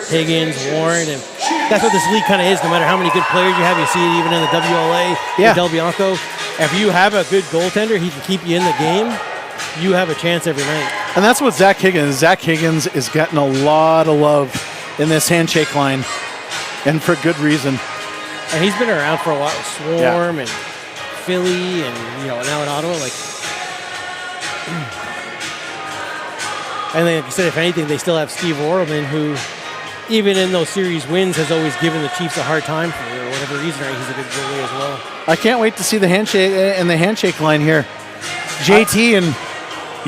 Higgins, Warren, and that's what this league kind of is. No matter how many good players you have, you see it even in the WLA, Del Bianco. If you have a good goaltender, he can keep you in the game. You have a chance every night. And that's what Zach Higgins is getting a lot of love in this handshake line, and for good reason. And he's been around for a while. Swarm and Philly, and now in Ottawa, And like you said, if anything, they still have Steve Orelman, who, even in those series wins, has always given the Chiefs a hard time for whatever reason. Right? He's a good goalie as well. I can't wait to see the handshake line here. JT and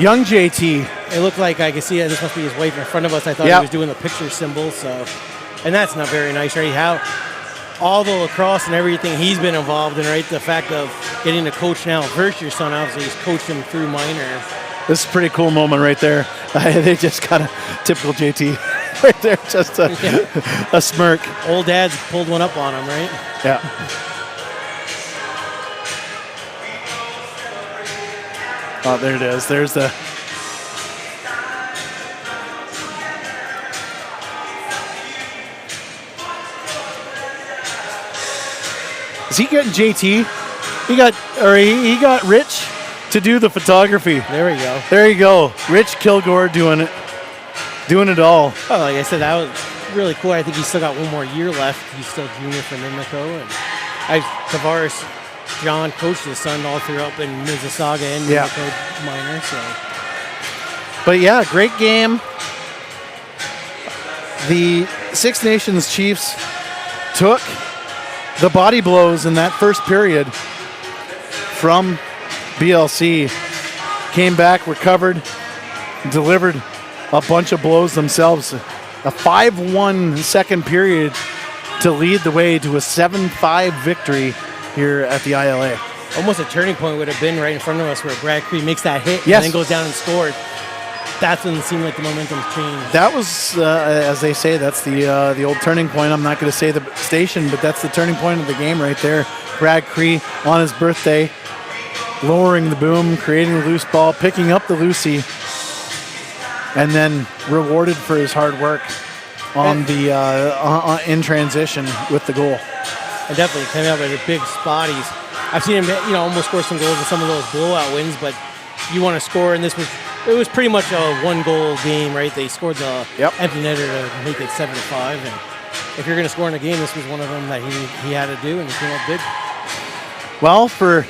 young JT. It looked like I could see it. This must be his wife in front of us. I thought he was doing the picture symbol. And that's not very nice, right? How all the lacrosse and everything he's been involved in, right? The fact of getting to coach now versus your son, obviously he's coached him through minor. This is a pretty cool moment right there. They just got a typical JT right there, just a smirk. Old dad's pulled one up on him, right? Yeah. Oh, there it is. There's the... Is he getting JT? He got Rich to do the photography. There we go. There you go. Rich Kilgore doing it all. Oh, like I said, really cool. I think he's still got one more year left. He's still junior for Mimico. And Tavares, John coached his son all throughout in Mississauga and Mimico minor. So, but yeah, great game. The Six Nations Chiefs took the body blows in that first period from BLC, came back, recovered, delivered a bunch of blows themselves. A 5-1 second period to lead the way to a 7-5 victory here at the ILA. Almost a turning point would have been right in front of us where Brad Cree makes that hit yes. and then goes down and scores. That's when it seemed like the momentum changed. That was, as they say, that's the old turning point. I'm not going to say the station, but that's the turning point of the game right there. Brad Cree on his birthday, lowering the boom, creating the loose ball, picking up the loosey, and then rewarded for his hard work on the in transition with the goal. And definitely coming out with the big spotties. I've seen him, almost score some goals in some of those blowout wins, but you want to score, and it was pretty much a one-goal game, right? They scored the empty netter to make it 7-5, and if you're going to score in a game, this was one of them that he had to do, and he came up big. Well, for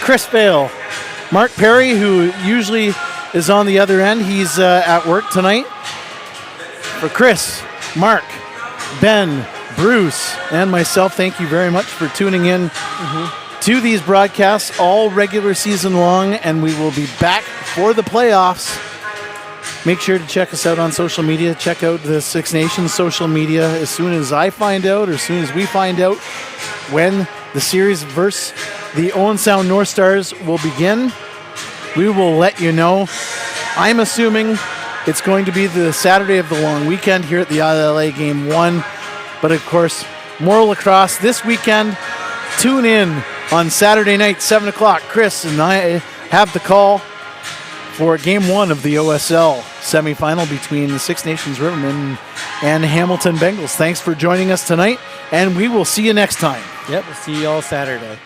Chris Vale, Mark Pare, who usually is on the other end, he's at work tonight. For Chris, Mark, Ben, Bruce, and myself, thank you very much for tuning in to these broadcasts all regular season long, and we will be back for the playoffs. Make sure to check us out on social media. Check out the Six Nations social media as soon as I find out, or as soon as we find out when the series versus the Owen Sound North Stars will begin. We will let you know. I'm assuming it's going to be the Saturday of the long weekend here at the ILA Game 1. But of course, more lacrosse this weekend. Tune in on Saturday night, 7 o'clock. Chris and I have the call for Game 1 of the OSL semifinal between the Six Nations Rivermen and Hamilton Bengals. Thanks for joining us tonight, and we will see you next time. Yep, we'll see you all Saturday.